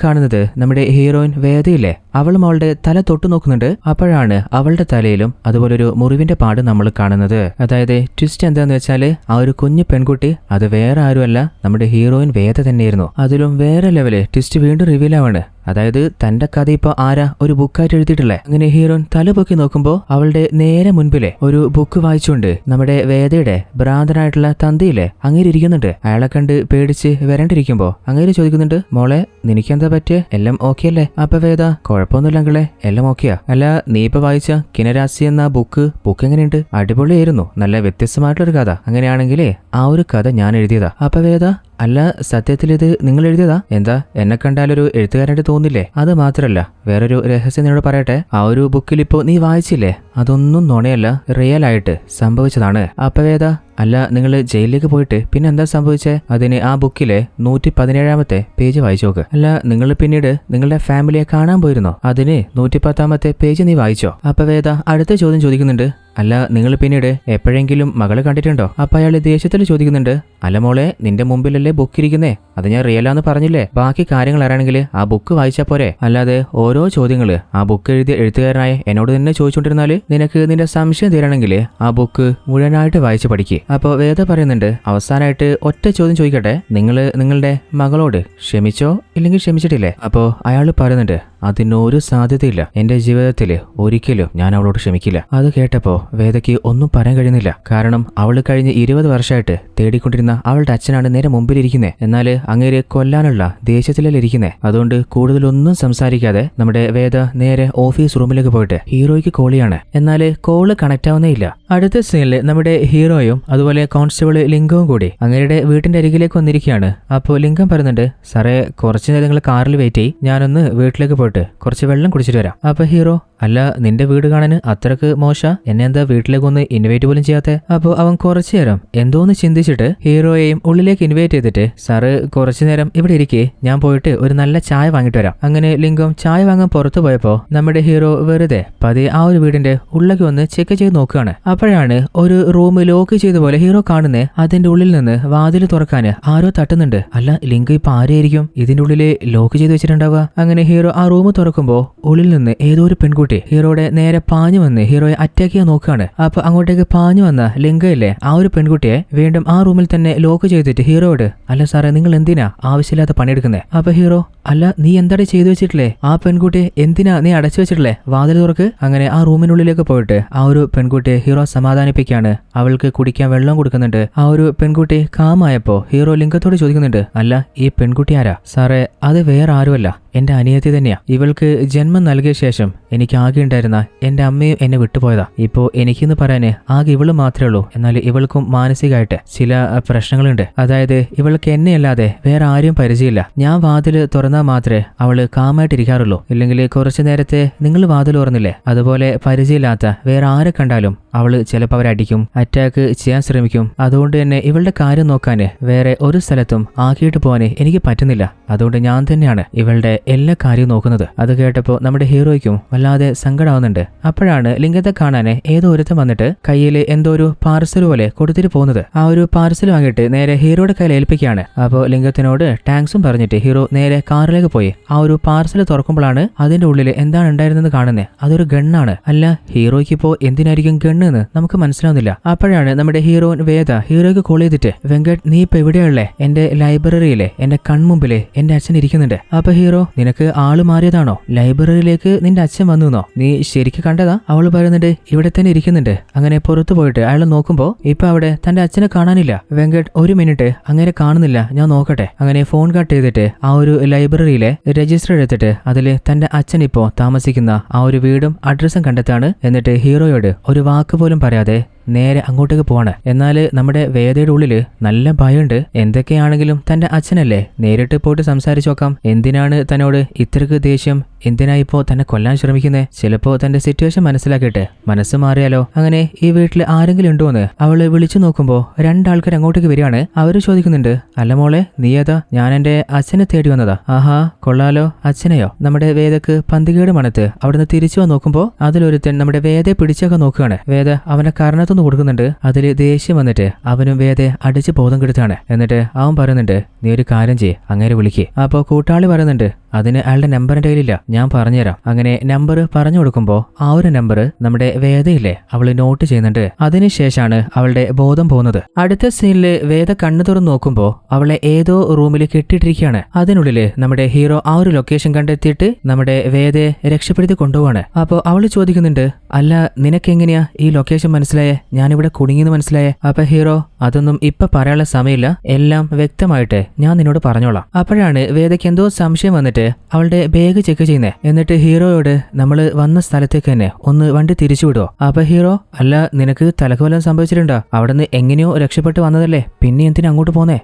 കാണുന്നത് നമ്മുടെ ഹീറോയിൻ വേദയില്ലേ, അവളും അവളുടെ തല തൊട്ടു നോക്കുന്നുണ്ട്. അപ്പോഴാണ് അവളുടെ തലയിലും അതുപോലൊരു മുറിവിന്റെ പാട് നമ്മൾ കാണുന്നത്. അതായത് ട്വിസ്റ്റ് എന്താന്ന് വെച്ചാല് ആ ഒരു കുഞ്ഞു പെൺകുട്ടി അത് വേറെ ആരുമല്ല, നമ്മുടെ ഹീറോയിൻ വേദ തന്നെയായിരുന്നു. അതിലും വേറെ ലെവല് ട്വിസ്റ്റ് വീണ്ടും റിവീൽ ആവാണ്. അതായത് തന്റെ കഥ ഇപ്പൊ ആരാ ഒരു ബുക്കായിട്ട് എഴുതിയിട്ടില്ലേ. അങ്ങനെ ഹീറോയിൻ തല പൊക്കി നോക്കുമ്പോ അവളുടെ നേരെ മുൻപിലെ ഒരു ബുക്ക് വായിച്ചുകൊണ്ട് നമ്മുടെ വേദയുടെ ഭ്രാന്തനായിട്ടുള്ള തന്തയില്ലേ അങ്ങേര് ഇരിക്കുന്നുണ്ട്. അയാളെ കണ്ട് പേടിച്ച് വരണ്ടിരിക്കുമ്പോ അങ്ങേര് ചോദിക്കുന്നുണ്ട്, മോളെ നിനക്കെന്താ പറ്റിയ, എല്ലാം ഓക്കെ അല്ലേ? അപ്പൊ വേദ, കുഴപ്പമൊന്നുമില്ല അങ്കിളെ, എല്ലാം ഓക്കെയാ. അല്ല നീ ഇപ്പൊ വായിച്ച കിനരാശി എന്ന ബുക്ക് എങ്ങനെയുണ്ട്? അടിപൊളിയായിരുന്നു, നല്ല വ്യത്യസ്തമായിട്ടുള്ളൊരു കഥ. അങ്ങനെയാണെങ്കിലേ ആ ഒരു കഥ ഞാൻ എഴുതിയതാ. അപ്പൊ വേദ, അല്ല സത്യത്തിൽ ഇത് നിങ്ങൾ എഴുതിയതാ? എന്താ എന്നെ കണ്ടാലൊരു എഴുത്തുകാരനായിട്ട് തോന്നില്ലേ? അത് മാത്രല്ല വേറൊരു രഹസ്യം നിന്നോട് പറയട്ടെ, ആ ഒരു ബുക്കിൽ ഇപ്പോ നീ വായിച്ചില്ലേ, അതൊന്നും നുണയല്ല, റിയൽ ആയിട്ട് സംഭവിച്ചതാണ്. അപ്പൊ വേദ, അല്ല നിങ്ങൾ ജയിലിലേക്ക് പോയിട്ട് പിന്നെ എന്താ സംഭവിച്ചേ? അതിന് ആ ബുക്കിലെ 117 പേജ് വായിച്ചു നോക്ക്. അല്ല നിങ്ങൾ പിന്നീട് നിങ്ങളുടെ ഫാമിലിയെ കാണാൻ പോയിരുന്നോ? അതിന് 110 പേജ് നീ വായിച്ചോ? അപ്പൊ വേദ അടുത്ത ചോദ്യം ചോദിക്കുന്നുണ്ട്, അല്ല നിങ്ങൾ പിന്നീട് എപ്പോഴെങ്കിലും മകളെ കണ്ടിട്ടുണ്ടോ? അപ്പൊ അയാൾ ദേഷ്യത്തിൽ ചോദിക്കുന്നുണ്ട്, അല്ല മോളെ നിന്റെ മുമ്പിലല്ലേ ബുക്ക് ഇരിക്കുന്നേ, അത് ഞാൻ റിയലാന്ന് പറഞ്ഞില്ലേ, ബാക്കി കാര്യങ്ങൾ അറിയണമെങ്കിൽ ആ ബുക്ക് വായിച്ചാ പോരെ. അല്ലാതെ ഓരോ ചോദ്യങ്ങള് ആ ബുക്ക് എഴുതിയ എഴുത്തുകാരനായ എന്നോട് തന്നെ ചോദിച്ചുകൊണ്ടിരുന്നാല് നിനക്ക് നിന്റെ സംശയം തീരണമെങ്കിൽ ആ ബുക്ക് മുഴുവനായിട്ട് വായിച്ച് പഠിക്കുക. അപ്പൊ വേദ പറയുന്നുണ്ട്, അവസാനമായിട്ട് ഒറ്റ ചോദ്യം ചോദിക്കട്ടെ, നിങ്ങൾ നിങ്ങളുടെ മകളോട് ക്ഷമിച്ചോ ഇല്ലെങ്കിൽ ക്ഷമിച്ചിട്ടില്ലേ? അപ്പോ അയാൾ പറയുന്നുണ്ട്, അതിനൊരു സാധ്യതയില്ല, എന്റെ ജീവിതത്തിൽ ഒരിക്കലും ഞാൻ അവളോട് ക്ഷമിക്കില്ല. അത് കേട്ടപ്പോ വേദയ്ക്ക് ഒന്നും പറയാൻ കഴിയുന്നില്ല. കാരണം അവൾ കഴിഞ്ഞ് 20 വർഷമായിട്ട് തേടിക്കൊണ്ടിരുന്ന അവളുടെ അച്ഛനാണ് നേരെ മുമ്പിലിരിക്കുന്നത്. എന്നാൽ അങ്ങേരെ കൊല്ലാനുള്ള ദേഷ്യത്തിലല്ലേ ഇരിക്കുന്നത്. അതുകൊണ്ട് കൂടുതലൊന്നും സംസാരിക്കാതെ നമ്മുടെ വേദ നേരെ ഓഫീസ് റൂമിലേക്ക് പോയിട്ട് ഹീറോയ്ക്ക് കോൾ ചെയ്യാണ്. എന്നാൽ കോള് കണക്ട് ആവുന്നേ ഇല്ല. അടുത്ത സീനില് നമ്മുടെ ഹീറോയും അതുപോലെ കോൺസ്റ്റബിൾ ലിംഗവും കൂടി അങ്ങേരുടെ വീട്ടിന്റെ അരികിലേക്ക് വന്നിരിക്കുകയാണ്. അപ്പോൾ ലിംഗം പറയുന്നുണ്ട്, സാറേ കുറച്ചു നേരം നിങ്ങൾ കാറിൽ വെയിറ്റ് ചെയ്യ്, ഞാനൊന്ന് വീട്ടിലേക്ക് പോയിട്ട് കുറച്ച് വെള്ളം കുടിച്ചിട്ട് വരാം. അപ്പൊ ഹീറോ, അല്ല നിന്റെ വീട് കാണാൻ അത്രക്ക് മോശ, എന്നെ എന്താ വീട്ടിലേക്കൊന്ന് ഇൻവൈറ്റ് പോലും ചെയ്യാത്തെ? അപ്പോൾ അവൻ കുറച്ചു നേരം എന്തോന്ന് ചിന്തിച്ചിട്ട് ഹീറോയെയും ഉള്ളിലേക്ക് ഇൻവൈറ്റ് ചെയ്തിട്ട്, സാറ് കുറച്ചു നേരം ഇവിടെ ഇരിക്കേ, ഞാൻ പോയിട്ട് ഒരു നല്ല ചായ വാങ്ങിട്ട് വരാം. അങ്ങനെ ലിംഗം ചായ വാങ്ങാൻ പുറത്തു പോയപ്പോ നമ്മുടെ ഹീറോ വെറുതെ പതിയെ ആ ഒരു വീടിന്റെ ഉള്ളിലേക്ക് വന്ന് ചെക്ക് ചെയ്ത് നോക്കുകയാണ്. അപ്പോഴാണ് ഒരു റൂം ലോക്ക് ചെയ്ത പോലെ ഹീറോ കാണുന്നേ. അതിന്റെ ഉള്ളിൽ നിന്ന് വാതിൽ തുറക്കാൻ ആരോ തട്ടുന്നുണ്ട്. അല്ല ലിംഗം ഇപ്പൊ ആരെയായിരിക്കും ഇതിന്റെ ഉള്ളില് ലോക്ക് ചെയ്ത് വെച്ചിട്ടുണ്ടാവുക? അങ്ങനെ ഹീറോ ആ റൂം തുറക്കുമ്പോ ഉള്ളിൽ നിന്ന് ഏതോ ഒരു പെൺകുട്ടി ഹീറോയുടെ നേരെ പാഞ്ഞു വന്ന് ഹീറോയെ അറ്റാക്ക് ചെയ്യാൻ നോക്കുകയാണ്. അപ്പൊ അങ്ങോട്ടേക്ക് പാഞ്ഞു വന്ന ലിംഗയില്ലേ ആ ഒരു പെൺകുട്ടിയെ വീണ്ടും ആ റൂമിൽ തന്നെ ലോക്ക് ചെയ്തിട്ട് ഹീറോയോട്, അല്ല സാറേ നിങ്ങൾ എന്തിനാ ആവശ്യമില്ലാത്ത പണിയെടുക്കുന്നത്? അപ്പൊ ഹീറോ, അല്ല നീ എന്താടി ചെയ്തു വെച്ചിട്ടില്ലേ, ആ പെൺകുട്ടിയെ എന്തിനാ നീ അടച്ചു വെച്ചിട്ടില്ലേ, വാതിൽ തുറക്ക്. അങ്ങനെ ആ റൂമിനുള്ളിലേക്ക് പോയിട്ട് ആ ഒരു പെൺകുട്ടിയെ ഹീറോ സമാധാനിപ്പിക്കുകയാണ്. അവൾക്ക് കുടിക്കാൻ വെള്ളം കൊടുക്കുന്നുണ്ട്. ആ ഒരു പെൺകുട്ടി കാമായപ്പോ ഹീറോ ലിംഗത്തോട് ചോദിക്കുന്നുണ്ട്, അല്ല ഈ പെൺകുട്ടി ആരാ? സാറേ അത് വേറെ ആരുമല്ല, എന്റെ അനിയത്തി തന്നെയാ. ഇവൾക്ക് ജന്മം നൽകിയ ശേഷം എനിക്ക് ആകെ ഉണ്ടായിരുന്ന എന്റെ അമ്മയും എന്നെ വിട്ടുപോയതാ. ഇപ്പോ എനിക്കെന്ന് പറയാന് ആകെ ഇവള് മാത്രമേ ഉള്ളൂ. എന്നാൽ ഇവൾക്കും മാനസികമായിട്ട് ചില പ്രശ്നങ്ങളുണ്ട്. അതായത് ഇവൾക്ക് എന്നെ അല്ലാതെ വേറെ ആരും പരിചയമില്ല. ഞാൻ വാതില് തുറന്നാൽ മാത്രമേ അവള് കാമായിട്ടിരിക്കാറുള്ളൂ. ഇല്ലെങ്കിൽ കുറച്ചു നേരത്തെ നിങ്ങൾ വാതിൽ തുറന്നില്ലേ, അതുപോലെ പരിചയമില്ലാത്ത വേറെ ആരെ കണ്ടാലും അവള് ചിലപ്പോൾ അവരടിക്കും, അറ്റാക്ക് ചെയ്യാൻ ശ്രമിക്കും. അതുകൊണ്ട് തന്നെ ഇവളുടെ കാര്യം നോക്കാന് വേറെ ഒരു സ്ഥലത്തും ആക്കിയിട്ട് പോകാന് എനിക്ക് പറ്റുന്നില്ല. അതുകൊണ്ട് ഞാൻ തന്നെയാണ് ഇവളുടെ എല്ലാ കാര്യവും നോക്കുന്നത്. അത് കേട്ടപ്പോ നമ്മുടെ ഹീറോയ്ക്കും വല്ലാതെ സങ്കടമാവുന്നുണ്ട്. അപ്പോഴാണ് ലിംഗത്തെ കാണാന് ഏതോ ഒരുത്തം വന്നിട്ട് കയ്യിൽ എന്തോ ഒരു പാർസൽ പോലെ കൊടുത്തിട്ട് പോകുന്നത്. ആ ഒരു പാർസൽ വാങ്ങിയിട്ട് നേരെ ഹീറോയുടെ കയ്യിൽ ഏൽപ്പിക്കുകയാണ്. അപ്പോൾ ലിംഗത്തിനോട് ടാങ്ക്സും പറഞ്ഞിട്ട് ഹീറോ നേരെ കാറിലേക്ക് പോയി. ആ ഒരു പാർസൽ തുറക്കുമ്പോഴാണ് അതിന്റെ ഉള്ളിൽ എന്താണ് ഉണ്ടായിരുന്നത് കാണുന്നത്. അതൊരു ഗണ്ണാണ്. അല്ല ഹീറോയ്ക്ക് ഇപ്പോ എന്തിനായിരിക്കും ഗണ്ണെന്ന് നമുക്ക് മനസ്സിലാവുന്നില്ല. അപ്പോഴാണ് നമ്മുടെ ഹീറോയിൻ വേദ ഹീറോയ്ക്ക് കോൾ ചെയ്തിട്ട്, വെങ്കട്ട് നീ ഇപ്പൊ എവിടെയുള്ളേ? എന്റെ ലൈബ്രറിയിലെ എന്റെ കൺമുമ്പില് എന്റെ അച്ഛൻ ഇരിക്കുന്നുണ്ട്. അപ്പൊ ഹീറോ, നിനക്ക് ആള് മാറിയതാണോ? ലൈബ്രറിയിലേക്ക് നിന്റെ അച്ഛൻ വന്നുവെന്നോ? നീ ശരിക്കും കണ്ടതാ? അവൾ പറയുന്നുണ്ട്, ഇവിടെ തന്നെ ഇരിക്കുന്നുണ്ട്. അങ്ങനെ പുറത്തു പോയിട്ട് അയാൾ നോക്കുമ്പോ ഇപ്പൊ അവിടെ തന്റെ അച്ഛനെ കാണാനില്ല. വെങ്കട്ട്, ഒരു മിനിറ്റ്, അങ്ങനെ കാണുന്നില്ല, ഞാൻ നോക്കട്ടെ. അങ്ങനെ ഫോൺ കട്ട് ചെയ്തിട്ട് ആ ഒരു ലൈബ്രറിയിലെ രജിസ്റ്റർ എടുത്തിട്ട് അതില് തന്റെ അച്ഛൻ ഇപ്പോ താമസിക്കുന്ന ആ ഒരു വീടും അഡ്രസ്സും കണ്ടെത്താണ്. എന്നിട്ട് ഹീറോയോട് ഒരു വാക്ക് പോലും പറയാതെ നേരെ അങ്ങോട്ടേക്ക് പോവാണ്. എന്നാൽ നമ്മുടെ വേദയുടെ ഉള്ളില് നല്ല ഭയമുണ്ട്. എന്തൊക്കെയാണെങ്കിലും തന്റെ അച്ഛനല്ലേ, നേരിട്ട് പോയിട്ട് സംസാരിച്ചു നോക്കാം. എന്തിനാണ് തന്നോട് ഇത്രക്ക് ദേഷ്യം, എന്തിനാ ഇപ്പോ തന്നെ കൊല്ലാൻ ശ്രമിക്കുന്നത്? ചിലപ്പോ തന്റെ സിറ്റുവേഷൻ മനസ്സിലാക്കിയിട്ട് മനസ്സ് മാറിയാലോ. അങ്ങനെ ഈ വീട്ടിൽ ആരെങ്കിലും ഉണ്ടോന്ന് അവള് വിളിച്ചു നോക്കുമ്പോ രണ്ടാൾക്കാർ അങ്ങോട്ടേക്ക് വരികയാണ്. അവര് ചോദിക്കുന്നുണ്ട്, അല്ല മോളെ നീ ഏതാ? ഞാൻ എന്റെ അച്ഛനെ തേടി വന്നതാ. ആഹാ കൊള്ളാലോ, അച്ഛനെയോ? നമ്മുടെ വേദക്ക് പന്തികേട് മണത്ത് അവിടുന്ന് തിരിച്ചു വന്ന് നോക്കുമ്പോ അതിലൊരുത്തൻ നമ്മുടെ വേദയെ പിടിച്ചൊക്കെ നോക്കുകയാണ്. വേദ അവനെ കർണത്തൊന്ന് കൊടുക്കുന്നുണ്ട്. അതില് ദേഷ്യം വന്നിട്ട് അവനും വേദയെ അടിച്ച് ബോധം കെടുത്താണ്. എന്നിട്ട് അവൻ പറയുന്നുണ്ട്, നീ ഒരു കാര്യം ചെയ്യ്, അങ്ങനെ വിളിക്ക്. അപ്പോ കൂട്ടാളി പറയുന്നുണ്ട്, അതിന് അയാളുടെ നമ്പർ എന്റെ കയ്യിലില്ല, ഞാൻ പറഞ്ഞുതരാം. അങ്ങനെ നമ്പർ പറഞ്ഞു കൊടുക്കുമ്പോ ആ ഒരു നമ്പർ നമ്മുടെ വേദയില്ലേ അവള് നോട്ട് ചെയ്യുന്നുണ്ട്. അതിനുശേഷമാണ് അവളുടെ ബോധം പോകുന്നത്. അടുത്ത സീനില് വേദ കണ്ണു തുറന്ന് നോക്കുമ്പോ അവളെ ഏതോ റൂമിൽ കെട്ടിയിട്ടിരിക്കുകയാണ്. അതിനുള്ളില് നമ്മുടെ ഹീറോ ആ ഒരു ലൊക്കേഷൻ കണ്ടെത്തിയിട്ട് നമ്മുടെ വേദയെ രക്ഷപ്പെടുത്തി കൊണ്ടുപോവാണ്. അപ്പോ അവള് ചോദിക്കുന്നുണ്ട്, അല്ല നിനക്കെങ്ങനെയാ ഈ ലൊക്കേഷൻ മനസ്സിലായേ? ഞാനിവിടെ കുടുങ്ങിയെന്ന് മനസ്സിലായേ? അപ്പൊ ഹീറോ, അതൊന്നും ഇപ്പൊ പറയാനുള്ള സമയമില്ല, എല്ലാം വ്യക്തമായിട്ട് ഞാൻ നിന്നോട് പറഞ്ഞോളാം. അപ്പോഴാണ് വേദയ്ക്ക് എന്തോ സംശയം വന്നിട്ട് അവളുടെ ബാഗ് ചെക്ക് ചെയ്യുന്നേ. എന്നിട്ട് ഹീറോയോട് നമ്മള് വന്ന സ്ഥലത്തേക്ക് തന്നെ ഒന്ന് വണ്ടി തിരിച്ചു വിടുവോ? അപ്പൊ ഹീറോ, അല്ല നിനക്ക് തലക്കുവല്ലം സംഭവിച്ചിട്ടുണ്ടോ? അവിടുന്ന് എങ്ങനെയോ രക്ഷപ്പെട്ട് വന്നതല്ലേ, പിന്നെ എന്തിനാ അങ്ങോട്ട് പോന്നേ?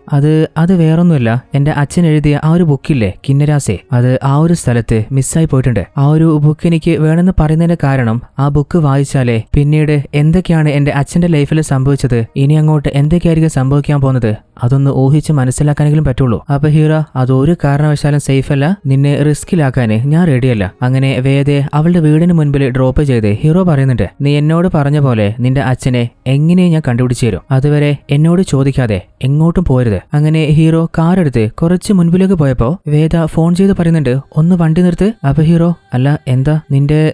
അത് വേറൊന്നുമില്ല, എന്റെ അച്ഛൻ എഴുതിയ ആ ഒരു ബുക്കില്ലേ കിന്നരാസെ, അത് ആ ഒരു സ്ഥലത്ത് മിസ്സായി പോയിട്ടുണ്ട്. ആ ഒരു ബുക്ക് എനിക്ക് വേണമെന്ന് പറയുന്നതിന്റെ കാരണം ആ ബുക്ക് വായിച്ചാലേ പിന്നീട് എന്തൊക്കെയാണ് എന്റെ അച്ഛന്റെ ലൈഫിൽ സംഭവിച്ചത്, ഇനി അങ്ങോട്ട് എന്തൊക്കെയായിരിക്കും സംഭവിക്കാൻ പോകുന്നത്, അതൊന്ന് ഊഹിച്ച് മനസ്സിലാക്കാനെങ്കിലും പറ്റുള്ളൂ. അപ്പൊ ഹീറോ, അതൊരു കാരണവശാലും സേഫ് അല്ല, നിന്നെ റിസ്കിലാക്കാന് ഞാൻ റെഡിയല്ല. അങ്ങനെ വേദയെ അവളുടെ വീടിന് മുൻപിൽ ഡ്രോപ്പ് ചെയ്ത് ഹീറോ പറയുന്നുണ്ട്, നീ എന്നോട് പറഞ്ഞ പോലെ നിന്റെ അച്ഛനെ എങ്ങനെയും ഞാൻ കണ്ടുപിടിച്ചു തരും, അതുവരെ എന്നോട് ചോദിക്കാതെ എങ്ങോട്ടും പോരുത്. അങ്ങനെ ഹീറോ കാർ എടുത്ത് കുറച്ച് മുൻപിലേക്ക് പോയപ്പോ വേദ ഫോൺ ചെയ്ത് പറയുന്നുണ്ട്, ഒന്ന് വണ്ടി നിർത്ത്. അപ്പൊ ഹീറോ, അല്ല എന്താ,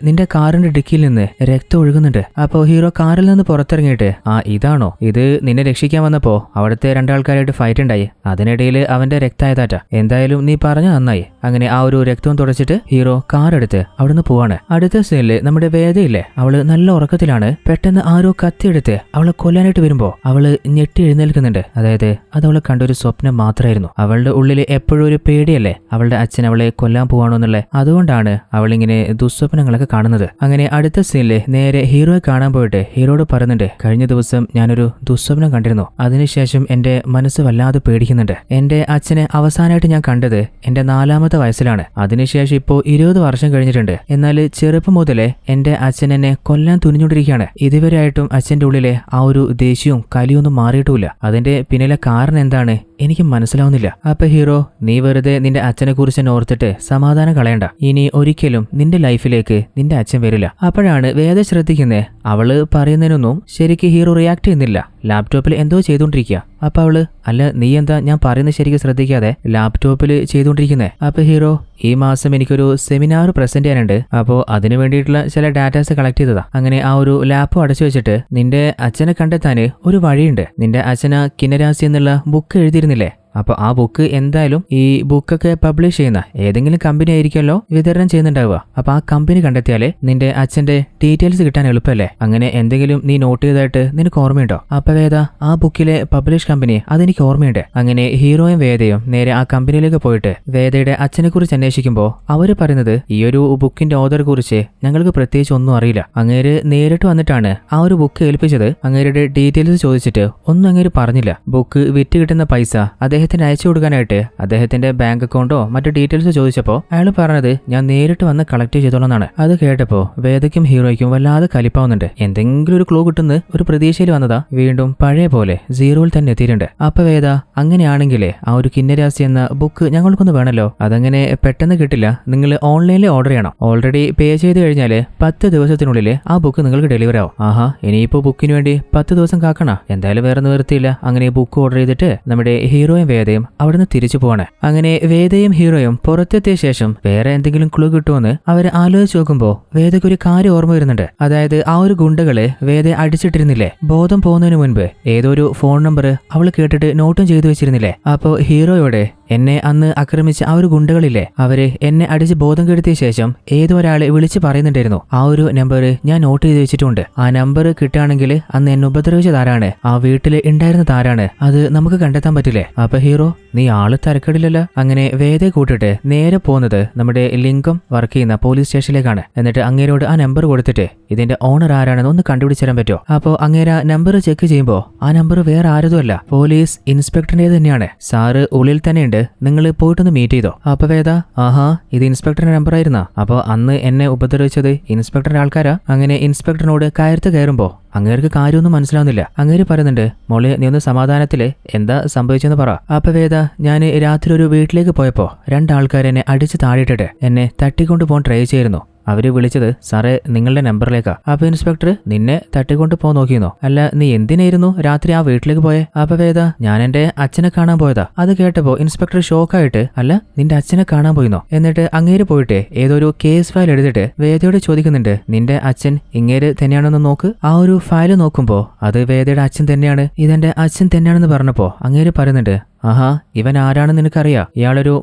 നിന്റെ കാറിന്റെ ഡിക്കിയിൽ നിന്ന് രക്തം ഒഴുകുന്നുണ്ട്. അപ്പോ ഹീറോ കാറിൽ നിന്ന് പുറത്തിറങ്ങിയിട്ട്, ആ ഇതാണോ, ഇത് നിന്നെ രക്ഷിക്കാൻ വന്നപ്പോ അവിടുത്തെ രണ്ടാൾക്കാരായിട്ട് ഫൈറ്റ് ഉണ്ടായി, അതിനിടയിൽ അവന്റെ രക്തമായതാറ്റ. എന്തായാലും നീ പറഞ്ഞു നന്നായി. അങ്ങനെ ആ ഒരു രക്തവും തുടച്ചിട്ട് ഹീറോ കാർ എടുത്ത് അവിടുന്ന് പോവാണ്. അടുത്ത സീനില് നമ്മുടെ വേദയില്ലേ അവള് നല്ല ഉറക്കത്തിലാണ്. പെട്ടെന്ന് ആരോ കത്തിയെടുത്ത് അവളെ കൊല്ലാനായിട്ട് വരുമ്പോ അവള് ഞെട്ടി എഴുന്നേൽക്കുന്നുണ്ട്. അതായത് അത് അവളെ കണ്ടൊരു സ്വപ്നം മാത്രമായിരുന്നു. അവളുടെ ഉള്ളിൽ എപ്പോഴും ഒരു പേടിയല്ലേ അവളുടെ അച്ഛൻ അവളെ കൊല്ലാൻ പോവാണോ എന്നുള്ളത്. അതുകൊണ്ടാണ് അവളിങ്ങനെ ദുസ്വപ്നങ്ങളൊക്കെ കാണുന്നത്. അങ്ങനെ അടുത്ത സീനില് നേരെ ഹീറോയെ കാണാൻ പോയിട്ട് ഹീറോയോട് പറയുന്നുണ്ട്, കഴിഞ്ഞ ദിവസം ഞാനൊരു ദുസ്വപ്നം കണ്ടിരുന്നു, അതിനുശേഷം എന്റെ മനസ്സ് വല്ലാതെ പേടിക്കുന്നുണ്ട്. എന്റെ അച്ഛനെ അവസാനമായിട്ട് ഞാൻ കണ്ടത് എന്റെ 4ാമത്തെ വയസ്സിലാണ്. അതിനുശേഷം ഇപ്പോ 20 വർഷം കഴിഞ്ഞിട്ടുണ്ട്. എന്നാൽ ചെറുപ്പം മുതലേ എന്റെ അച്ഛൻ എന്നെ കൊല്ലാൻ തുനിഞ്ഞുകൊണ്ടിരിക്കുകയാണ്. ഇതുവരെയായിട്ടും അച്ഛന്റെ ഉള്ളിലെ ആ ഒരു ദേഷ്യവും കലിയൊന്നും മാറിയിട്ടുമില്ല. അതിന്റെ പിന്നിലെ കാരണം എന്താണ് എനിക്ക് മനസ്സിലാവുന്നില്ല. അപ്പൊ ഹീറോ, നീ വെറുതെ നിന്റെ അച്ഛനെ കുറിച്ച് ഓർത്തിട്ട് സമാധാനം കളയണ്ട, ഇനി ഒരിക്കലും നിന്റെ ലൈഫിലേക്ക് നിന്റെ അച്ഛൻ വരില്ല. അപ്പോഴാണ് വേദ ശ്രദ്ധിക്കുന്നേ, അവള് പറയുന്നതിനൊന്നും ശരിക്ക് ഹീറോ റിയാക്ട് ചെയ്യുന്നില്ല. ലാപ്ടോപ്പിൽ എന്തോ ചെയ്തുകൊണ്ടിരിക്കുക. അപ്പൊ അവള്, അല്ല നീ എന്താ ഞാൻ പറയുന്നത് ശരിക്കും ശ്രദ്ധിക്കാതെ ലാപ്ടോപ്പിൽ ചെയ്തുകൊണ്ടിരിക്കുന്നേ? അപ്പൊ ഹീറോ, ഈ മാസം എനിക്കൊരു സെമിനാർ പ്രസന്റ് ചെയ്യാനുണ്ട്, അപ്പോ അതിനു വേണ്ടിയിട്ടുള്ള ചില ഡാറ്റാസ് കളക്ട് ചെയ്തതാ. അങ്ങനെ ആ ഒരു ലാപ്പ് അടച്ചു വെച്ചിട്ട് നിന്റെ അച്ഛനെ കണ്ടെത്താന് ഒരു വഴിയുണ്ട്. നിന്റെ അച്ഛന കിന്നരാസി എന്നുള്ള ബുക്ക് എഴുതിയിരുന്നില്ലേ, അപ്പൊ ആ ബുക്ക് എന്തായാലും ഈ ബുക്കൊക്കെ പബ്ലിഷ് ചെയ്യുന്ന ഏതെങ്കിലും കമ്പനി ആയിരിക്കുമല്ലോ വിതരണം ചെയ്യുന്നുണ്ടാവുക. അപ്പൊ ആ കമ്പനി കണ്ടെത്തിയാലേ നിന്റെ അച്ഛന്റെ ഡീറ്റെയിൽസ് കിട്ടാൻ എളുപ്പമല്ലേ. അങ്ങനെ എന്തെങ്കിലും നീ നോട്ട് ചെയ്തായിട്ട് നിനക്ക് ഓർമ്മയുണ്ടോ? അപ്പൊ വേദ, ആ ബുക്കിലെ പബ്ലിഷ് കമ്പനി അതെനിക്ക് ഓർമ്മയുണ്ട്. അങ്ങനെ ഹീറോയും വേദയും നേരെ ആ കമ്പനിയിലേക്ക് പോയിട്ട് വേദയുടെ അച്ഛനെ കുറിച്ച് അന്വേഷിക്കുമ്പോൾ അവര് പറയുന്നത്, ഈ ഒരു ബുക്കിന്റെ ഓതറെ കുറിച്ച് ഞങ്ങൾക്ക് പ്രത്യേകിച്ച് ഒന്നും അറിയില്ല. അങ്ങേര് നേരിട്ട് വന്നിട്ടാണ് ആ ഒരു ബുക്ക് ഏൽപ്പിച്ചത്. അങ്ങേരുടെ ഡീറ്റെയിൽസ് ചോദിച്ചിട്ട് ഒന്നും അങ്ങേര് പറഞ്ഞില്ല. ബുക്ക് വിറ്റ് കിട്ടുന്ന പൈസ അദ്ദേഹത്തിന് അയച്ചു കൊടുക്കാനായിട്ട് അദ്ദേഹത്തിന്റെ ബാങ്ക് അക്കൗണ്ടോ മറ്റു ഡീറ്റെയിൽസ് ചോദിച്ചപ്പോ അയാൾ പറഞ്ഞത് ഞാൻ നേരിട്ട് വന്ന് കളക്ട് ചെയ്തോളാണ്. അത് കേട്ടപ്പോ വേദയ്ക്കും ഹീറോയ്ക്കും വല്ലാതെ കലിപ്പാവുന്നുണ്ട്. എന്തെങ്കിലും ഒരു ക്ലൂ കിട്ടുന്ന ഒരു പ്രതീക്ഷയിൽ വന്നതാ, വീണ്ടും പഴയ പോലെ സീറോയിൽ തന്നെ എത്തിയിട്ടുണ്ട്. അപ്പൊ വേദ, അങ്ങനെയാണെങ്കിലേ ആ ഒരു കിന്നരാസി എന്ന ബുക്ക് ഞങ്ങൾക്കൊന്ന് വേണമല്ലോ. അതങ്ങനെ പെട്ടെന്ന് കിട്ടില്ല, നിങ്ങൾ ഓൺലൈനിൽ ഓർഡർ ചെയ്യണം. ഓൾറെഡി പേ ചെയ്ത് കഴിഞ്ഞാല് 10 ദിവസത്തിനുള്ളിൽ ആ ബുക്ക് നിങ്ങൾക്ക് ഡെലിവർ ആവും. ആഹാ, ഇനിയിപ്പോ ബുക്കിന് വേണ്ടി 10 ദിവസം കാക്കണ? എന്തായാലും വേറെ നിവൃത്തിയില്ല. അങ്ങനെ ബുക്ക് ഓർഡർ ചെയ്തിട്ട് നമ്മുടെ ഹീറോയും വേദയും അവിടുന്ന് തിരിച്ചു പോവാണ്. അങ്ങനെ വേദയും ഹീറോയും പുറത്തെത്തിയ ശേഷം വേറെ എന്തെങ്കിലും ക്ലൂ കിട്ടുമെന്ന് അവര് ആലോചിച്ച് നോക്കുമ്പോ വേദയ്ക്ക് ഒരു കാര്യം ഓർമ്മ വരുന്നുണ്ട്. അതായത് ആ ഒരു ഗുണ്ടകള് വേദയെ അടിച്ചിട്ടിരുന്നില്ലേ ബോധം പോകുന്നതിന് മുൻപ്? ഏതോ ഒരു ഫോൺ നമ്പർ അവൾ കേട്ടിട്ട് നോട്ടും ചെയ്തു വെച്ചിരുന്നില്ലേ? അപ്പോ ഹീറോയോട് എന്നെ അന്ന് ആക്രമിച്ച ആ ഒരു ഗുണ്ടകളില്ലേ, അവര് എന്നെ അടിച്ച് ബോധം കെടുത്തിയ ശേഷം ഏതോ ഒരാളെ വിളിച്ച് പറയുന്നുണ്ടായിരുന്നു. ആ ഒരു നമ്പർ ഞാൻ നോട്ട് ചെയ്ത് വെച്ചിട്ടുണ്ട്. ആ നമ്പർ കിട്ടുകയാണെങ്കിൽ അന്ന് എന്നെ ഉപദ്രവിച്ചതാരാണ്, ആ വീട്ടിൽ ഉണ്ടായിരുന്നതാരാണ്, അത് നമുക്ക് കണ്ടെത്താൻ പറ്റില്ലേ? അപ്പൊ ഹീറോ, നീ ആള് തരക്കേടില്ലല്ലോ. അങ്ങനെ വേദയെ കൂട്ടിട്ട് നേരെ പോകുന്നത് നമ്മുടെ ലിംഗം വർക്ക് ചെയ്യുന്ന പോലീസ് സ്റ്റേഷനിലേക്കാണ്. എന്നിട്ട് അങ്ങേരോട് ആ നമ്പർ കൊടുത്തിട്ട് ഇതിന്റെ ഓണർ ആരാണെന്ന് ഒന്ന് കണ്ടുപിടിച്ചു തരാൻ പറ്റുമോ? അപ്പോ അങ്ങേര നമ്പർ ചെക്ക് ചെയ്യുമ്പോ ആ നമ്പർ വേറെ ആരതുമല്ല, പോലീസ് ഇൻസ്പെക്ടറിന്റെ തന്നെയാണ്. സാറ് ഉള്ളിൽ തന്നെയുണ്ട്, നിങ്ങൾ പോയിട്ടൊന്ന് മീറ്റ് ചെയ്തോ. അപ്പൊ വേദ, ആഹാ, ഇത് ഇൻസ്പെക്ടറിന്റെ നമ്പർ ആയിരുന്നാ? അപ്പൊ അന്ന് എന്നെ ഉപദ്രവിച്ചത് ഇൻസ്പെക്ടറിന്റെ ആൾക്കാരാ? അങ്ങനെ ഇൻസ്പെക്ടറിനോട് കയർത്ത് കയറുമ്പോ അങ്ങേർക്ക് കാര്യമൊന്നും മനസ്സിലാവുന്നില്ല. അങ്ങേര് പറയുന്നുണ്ട്, മോളെ നീ ഒന്ന് സമാധാനത്തില് എന്താ സംഭവിച്ചെന്ന് പറ. അപ്പൊ വേദ, ഞാൻ രാത്രി ഒരു വീട്ടിലേക്ക് പോയപ്പോ രണ്ടാൾക്കാരെന്നെ അടിച്ച് താഴെയിട്ടിട്ട് എന്നെ തട്ടിക്കൊണ്ടു പോകാൻ ട്രൈ ചെയ്യായിരുന്നു. അവര് വിളിച്ചത് സാറേ നിങ്ങളുടെ നമ്പറിലേക്കാ. അപ്പൊ ഇൻസ്പെക്ടർ, നിന്നെ തട്ടിക്കൊണ്ട് പോകാൻ നോക്കിയെന്നോ? അല്ല, നീ എന്തിനായിരുന്നു രാത്രി ആ വീട്ടിലേക്ക് പോയെ? അപ്പൊ വേദ, ഞാൻ എന്റെ അച്ഛനെ കാണാൻ പോയതാ. അത് കേട്ടപ്പോ ഇൻസ്പെക്ടർ ഷോക്കായിട്ട്, അല്ല നിന്റെ അച്ഛനെ കാണാൻ പോയിന്നോ? എന്നിട്ട് അങ്ങേര് പോയിട്ട് ഏതൊരു കേസ് ഫയൽ എടുത്തിട്ട് വേദയോട് ചോദിക്കുന്നുണ്ട്, നിന്റെ അച്ഛൻ ഇങ്ങേര് തന്നെയാണെന്ന് നോക്ക്. ആ ഒരു ഫയൽ നോക്കുമ്പോ അത് വേദയുടെ അച്ഛൻ തന്നെയാണ്, ഇതെന്റെ അച്ഛൻ തന്നെയാണെന്ന് പറഞ്ഞപ്പോ അങ്ങേര് പറയുന്നുണ്ട്, ആഹാ, ഇവൻ ആരാണെന്ന് നിനക്കറിയാ? ഇയാളൊരു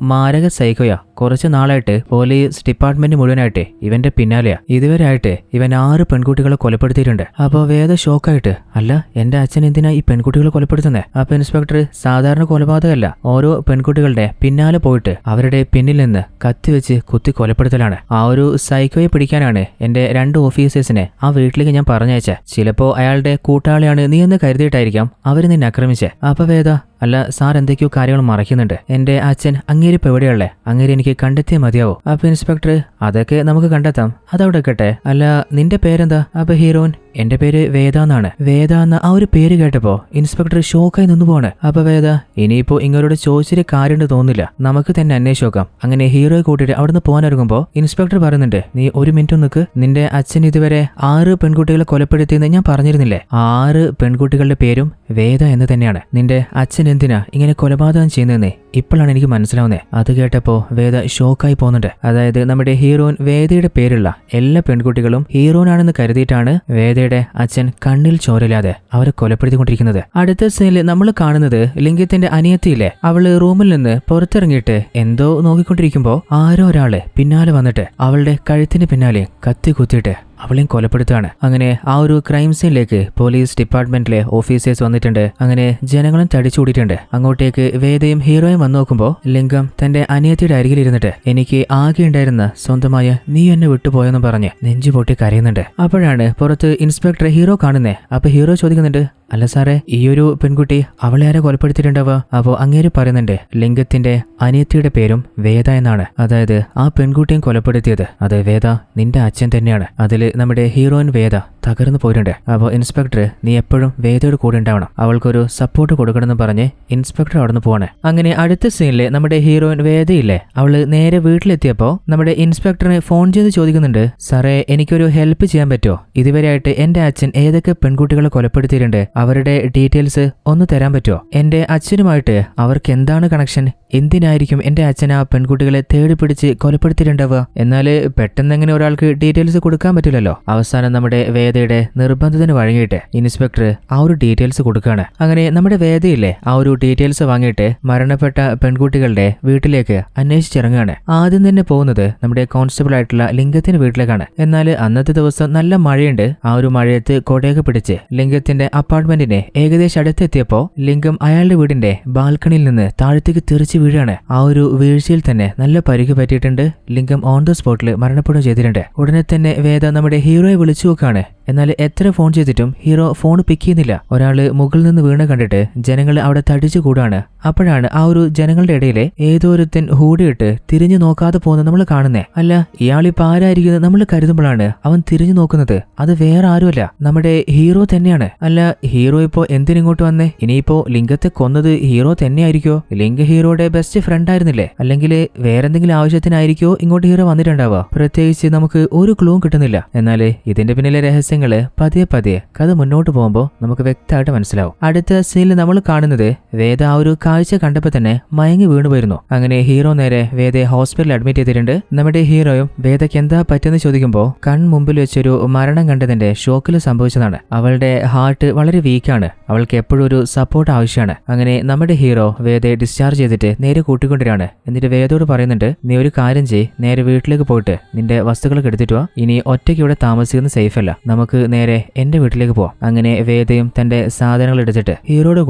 മാരക സൈക്കോയാ. കുറച്ചു നാളായിട്ട് പോലീസ് ഡിപ്പാർട്ട്മെന്റ് മുഴുവനായിട്ട് ഇവന്റെ പിന്നാലെയാ. ഇതുവരെയായിട്ട് ഇവൻ 6 പെൺകുട്ടികളെ കൊലപ്പെടുത്തിയിട്ടുണ്ട്. അപ്പോ വേദ ഷോക്കായിട്ട്, അല്ല എന്റെ അച്ഛൻ എന്തിനാ ഈ പെൺകുട്ടികളെ കൊലപ്പെടുത്തുന്നേ? അപ്പൊ ഇൻസ്പെക്ടർ, സാധാരണ കൊലപാതകമല്ല, ഓരോ പെൺകുട്ടികളുടെ പിന്നാലെ പോയിട്ട് അവരുടെ പിന്നിൽ നിന്ന് കത്തിവെച്ച് കുത്തി കൊലപ്പെടുത്തലാണ്. ആ ഒരു സൈക്കോയെ പിടിക്കാനാണ് എന്റെ 2 ഓഫീസേഴ്സിനെ ആ വീട്ടിലേക്ക് ഞാൻ പറഞ്ഞയച്ചേ. ചിലപ്പോ അയാളുടെ കൂട്ടാളിയാണ് നീ എന്ന് കരുതിയിട്ടായിരിക്കാം അവര് നിന്നെ ആക്രമിച്ചേ. അപ്പൊ വേദ, അല്ല സാർ എന്തൊക്കെയോ കാര്യങ്ങൾ മറയ്ക്കുന്നുണ്ട്. എന്റെ അച്ഛൻ അങ്ങേരിപ്പ് എവിടെയുള്ളേ? അങ്ങേരി എനിക്ക് കണ്ടെത്തിയേ മതിയാവോ? അപ്പൊ ഇൻസ്പെക്ടർ, അതൊക്കെ നമുക്ക് കണ്ടെത്താം, അതവിടെ കേട്ടെ. അല്ല നിന്റെ പേരെന്താ? അപ്പൊ ഹീറോയിൻ, എന്റെ പേര് വേദ എന്നാണ്. വേദ എന്ന ആ ഒരു പേര് കേട്ടപ്പോ ഇൻസ്പെക്ടർ ഷോക്കായി നിന്നു പോണ്. അപ്പൊ വേദ, ഇനിയിപ്പോ ഇങ്ങോട്ട് ചോദിച്ചിട്ട് കാര്യമുണ്ട് തോന്നില്ല, നമുക്ക് തന്നെ അന്വേഷിച്ച് നോക്കാം. അങ്ങനെ ഹീറോയെ കൂട്ടിയിട്ട് അവിടുന്ന് പോകാനിറങ്ങുമ്പോ ഇൻസ്പെക്ടർ പറയുന്നുണ്ട്, നീ ഒരു മിനിറ്റ് നിൽക്ക്. നിന്റെ അച്ഛൻ ഇതുവരെ 6 പെൺകുട്ടികളെ കൊലപ്പെടുത്തിയെന്ന് ഞാൻ പറഞ്ഞിരുന്നില്ലേ? 6 പെൺകുട്ടികളുടെ പേരും വേദ എന്ന് തന്നെയാണ്. നിന്റെ അച്ഛൻ എന്തിനാ ഇങ്ങനെ കൊലപാതകം ചെയ്യുന്നതെന്ന് ഇപ്പോഴാണ് എനിക്ക് മനസ്സിലാവുന്നത്. അത് കേട്ടപ്പോ വേദ ഷോക്കായി പോകുന്നുണ്ട്. അതായത് നമ്മുടെ ഹീറോയിൻ വേദയുടെ പേരുള്ള എല്ലാ പെൺകുട്ടികളും ഹീറോയിനാണെന്ന് കരുതിയിട്ടാണ് വേദയുടെ അച്ഛൻ കണ്ണിൽ ചോരയില്ലാതെ അവരെ കൊലപ്പെടുത്തിക്കൊണ്ടിരിക്കുന്നത്. അടുത്ത സീനിൽ നമ്മൾ കാണുന്നത് ലിംഗത്തിന്റെ അനിയത്തിയില്ലേ, അവള് റൂമിൽ നിന്ന് പുറത്തിറങ്ങിയിട്ട് എന്തോ നോക്കിക്കൊണ്ടിരിക്കുമ്പോ ആരോ ഒരാള് പിന്നാലെ വന്നിട്ട് അവളുടെ കഴുത്തിന് പിന്നാലെ കത്തി കുത്തിയിട്ട് അവളെയും കൊലപ്പെടുത്തുകയാണ്. അങ്ങനെ ആ ഒരു ക്രൈം സീനിലേക്ക് പോലീസ് ഡിപ്പാർട്ട്മെന്റിലെ ഓഫീസേഴ്സ് വന്നിട്ടുണ്ട്. അങ്ങനെ ജനങ്ങളും തടിച്ചുകൂടിയിട്ടുണ്ട്. അങ്ങോട്ടേക്ക് വേദയും ഹീറോയും വന്നു നോക്കുമ്പോൾ ലിംഗം തന്റെ അനിയത്തിയുടെ അരികിലിരുന്നിട്ട് എനിക്ക് ആകെ ഉണ്ടായിരുന്ന സ്വന്തമായ നീ എന്നെ വിട്ടുപോയെന്ന് പറഞ്ഞ് നെഞ്ചു പൊട്ടി കരയുന്നുണ്ട്. അപ്പോഴാണ് പുറത്ത് ഇൻസ്പെക്ടർ ഹീറോ കാണുന്നേ. അപ്പൊ ഹീറോ ചോദിക്കുന്നുണ്ട്, അല്ല സാറേ, ഈ ഒരു പെൺകുട്ടി അവളെ ആരെ കൊലപ്പെടുത്തിയിട്ടുണ്ടാവുക? അപ്പോ അങ്ങേര് പറയുന്നുണ്ട്, ലിംഗത്തിന്റെ അനിയത്തിയുടെ പേരും വേദ എന്നാണ്. അതായത് ആ പെൺകുട്ടിയും കൊലപ്പെടുത്തിയത് അത് വേദ നിന്റെ അച്ഛൻ തന്നെയാണ്. അതില് നമ്മുടെ ഹീറോയിൻ വേദ തകർന്നു പോയിട്ടുണ്ട്. അപ്പോൾ ഇൻസ്പെക്ടർ, നീ എപ്പോഴും വേദയുടെ കൂടെ ഉണ്ടാവണം, അവൾക്കൊരു സപ്പോർട്ട് കൊടുക്കണമെന്ന് പറഞ്ഞ് ഇൻസ്പെക്ടർ അവിടെ നിന്ന് പോവാണ്. അങ്ങനെ അടുത്ത സീനില് നമ്മുടെ ഹീറോയിൻ വേദയില്ലേ, അവള് നേരെ വീട്ടിലെത്തിയപ്പോ നമ്മുടെ ഇൻസ്പെക്ടറിനെ ഫോൺ ചെയ്ത് ചോദിക്കുന്നുണ്ട്, സാറേ എനിക്കൊരു ഹെൽപ്പ് ചെയ്യാൻ പറ്റുമോ? ഇതുവരെയായിട്ട് എന്റെ അച്ഛൻ ഏതൊക്കെ പെൺകുട്ടികളെ കൊലപ്പെടുത്തിയിട്ടുണ്ട്, അവരുടെ ഡീറ്റെയിൽസ് ഒന്ന് തരാൻ പറ്റുമോ? എന്റെ അച്ഛനുമായിട്ട് അവർക്ക് എന്താണ് കണക്ഷൻ? എന്തിനായിരിക്കും എന്റെ അച്ഛൻ ആ പെൺകുട്ടികളെ തേടി പിടിച്ച് കൊലപ്പെടുത്തിയിട്ടുണ്ടാവുക? എന്നാല് പെട്ടെന്ന് എങ്ങനെ ഒരാൾക്ക് ഡീറ്റെയിൽസ് കൊടുക്കാൻ പറ്റില്ലല്ലോ. അവസാനം നമ്മുടെ വേദയുടെ നിർബന്ധത്തിന് വഴങ്ങിയിട്ട് ഇൻസ്പെക്ടർ ആ ഒരു ഡീറ്റെയിൽസ് കൊടുക്കുകയാണ്. അങ്ങനെ നമ്മുടെ വേദയില്ലേ ആ ഒരു ഡീറ്റെയിൽസ് വാങ്ങിയിട്ട് മരണപ്പെട്ട പെൺകുട്ടികളുടെ വീട്ടിലേക്ക് അന്വേഷിച്ചിറങ്ങുകയാണ്. ആദ്യം തന്നെ പോകുന്നത് നമ്മുടെ കോൺസ്റ്റബിൾ ആയിട്ടുള്ള ലിംഗത്തിന്റെ വീട്ടിലേക്കാണ്. എന്നാൽ അന്നത്തെ ദിവസം നല്ല മഴയുണ്ട്. ആ ഒരു മഴയത്ത് കൊടയൊക്കെ പിടിച്ച് ലിംഗത്തിന്റെ അപ്പാർട്ട്മെന്റിനെ ഏകദേശം അടുത്തെത്തിയപ്പോ ലിംഗം അയാളുടെ വീടിന്റെ ബാൽക്കണിയിൽ നിന്ന് താഴത്തേക്ക് തെറിച്ച് വീഴാണ്. ആ ഒരു വീഴ്ചയിൽ തന്നെ നല്ല പരിക്ക് പറ്റിയിട്ടുണ്ട്. ലിംഗം ഓൺ ദ സ്പോട്ടിൽ മരണപ്പെടുകയും ചെയ്തിട്ടുണ്ട്. ഉടനെ തന്നെ വേദ നമ്മുടെ ഹീറോയെ വിളിച്ചു നോക്കാണ്. എന്നാൽ എത്ര ഫോൺ ചെയ്തിട്ടും ഹീറോ ഫോൺ പിക്ക് ചെയ്യുന്നില്ല. ഒരാള് മുകളിൽ നിന്ന് വീണ് കണ്ടിട്ട് ജനങ്ങൾ അവിടെ തടിച്ചു കൂടാണ്. അപ്പോഴാണ് ആ ഒരു ജനങ്ങളുടെ ഇടയിലെ ഏതോ ഒരുത്തൻ ഹൂഡിയിട്ട് തിരിഞ്ഞു നോക്കാതെ പോകുന്നത് നമ്മൾ കാണുന്നേ. അല്ല ഇയാളിപ്പോ ആരായിരിക്കുന്നത് നമ്മൾ കരുതുമ്പോഴാണ് അവൻ തിരിഞ്ഞു നോക്കുന്നത്. അത് വേറെ ആരുമല്ല, നമ്മുടെ ഹീറോ തന്നെയാണ്. അല്ല ഹീറോ ഇപ്പോ എന്തിനിങ്ങോട്ട് വന്നേ? ഇനിയിപ്പോ ലിംഗത്തെ കൊന്നത് ഹീറോ തന്നെയായിരിക്കോ? ലിംഗ ഹീറോയുടെ ബെസ്റ്റ് ഫ്രണ്ട് ആയിരുന്നില്ലേ? അല്ലെങ്കിൽ വേറെന്തെങ്കിലും ആവശ്യത്തിനായിരിക്കോ ഇങ്ങോട്ട് ഹീറോ വന്നിട്ടുണ്ടാവുക? പ്രത്യേകിച്ച് നമുക്ക് ഒരു ക്ലൂവും കിട്ടുന്നില്ല. എന്നാല് ഇതിന്റെ പിന്നിലെ രഹസ്യം രഹസ്യങ്ങള് പതിയെ കഥ മുന്നോട്ട് പോകുമ്പോൾ നമുക്ക് വ്യക്തമായിട്ട് മനസ്സിലാവും. അടുത്ത സീനിൽ നമ്മൾ കാണുന്നത് വേദ ആ ഒരു കാഴ്ച കണ്ടപ്പോൾ തന്നെ മയങ്ങി വീണുപോയിരുന്നു. അങ്ങനെ ഹീറോ നേരെ വേദയെ ഹോസ്പിറ്റലിൽ അഡ്മിറ്റ് ചെയ്തിട്ടുണ്ട്. നമ്മുടെ ഹീറോയും വേദയ്ക്ക് എന്താ പറ്റുമെന്ന് ചോദിക്കുമ്പോൾ കൺമുമ്പിൽ വെച്ചൊരു മരണം കണ്ടതിന്റെ ഷോക്കിൽ സംഭവിച്ചതാണ്. അവളുടെ ഹാർട്ട് വളരെ വീക്കാണ്. അവൾക്ക് എപ്പോഴും ഒരു സപ്പോർട്ട് ആവശ്യമാണ്. അങ്ങനെ നമ്മുടെ ഹീറോ വേദയെ ഡിസ്ചാർജ് ചെയ്തിട്ട് നേരെ കൂട്ടിക്കൊണ്ടിരാണ്. എന്നിട്ട് വേദയോട് പറയുന്നുണ്ട്, നീ ഒരു കാര്യം ചെയ്യ്, നേരെ വീട്ടിലേക്ക് പോയിട്ട് നിന്റെ വസ്തുക്കളൊക്കെ എടുത്തിട്ട് വാ. ഇനി ഒറ്റയ്ക്ക് ഇവിടെ താമസിക്കുന്നത് സേഫ് അല്ല, നമുക്ക് നേരെ എന്റെ വീട്ടിലേക്ക് പോവാം. അങ്ങനെ വേദയും തന്റെ സാധനങ്ങൾ എടുത്തിട്ട് ഹീറോയുടെ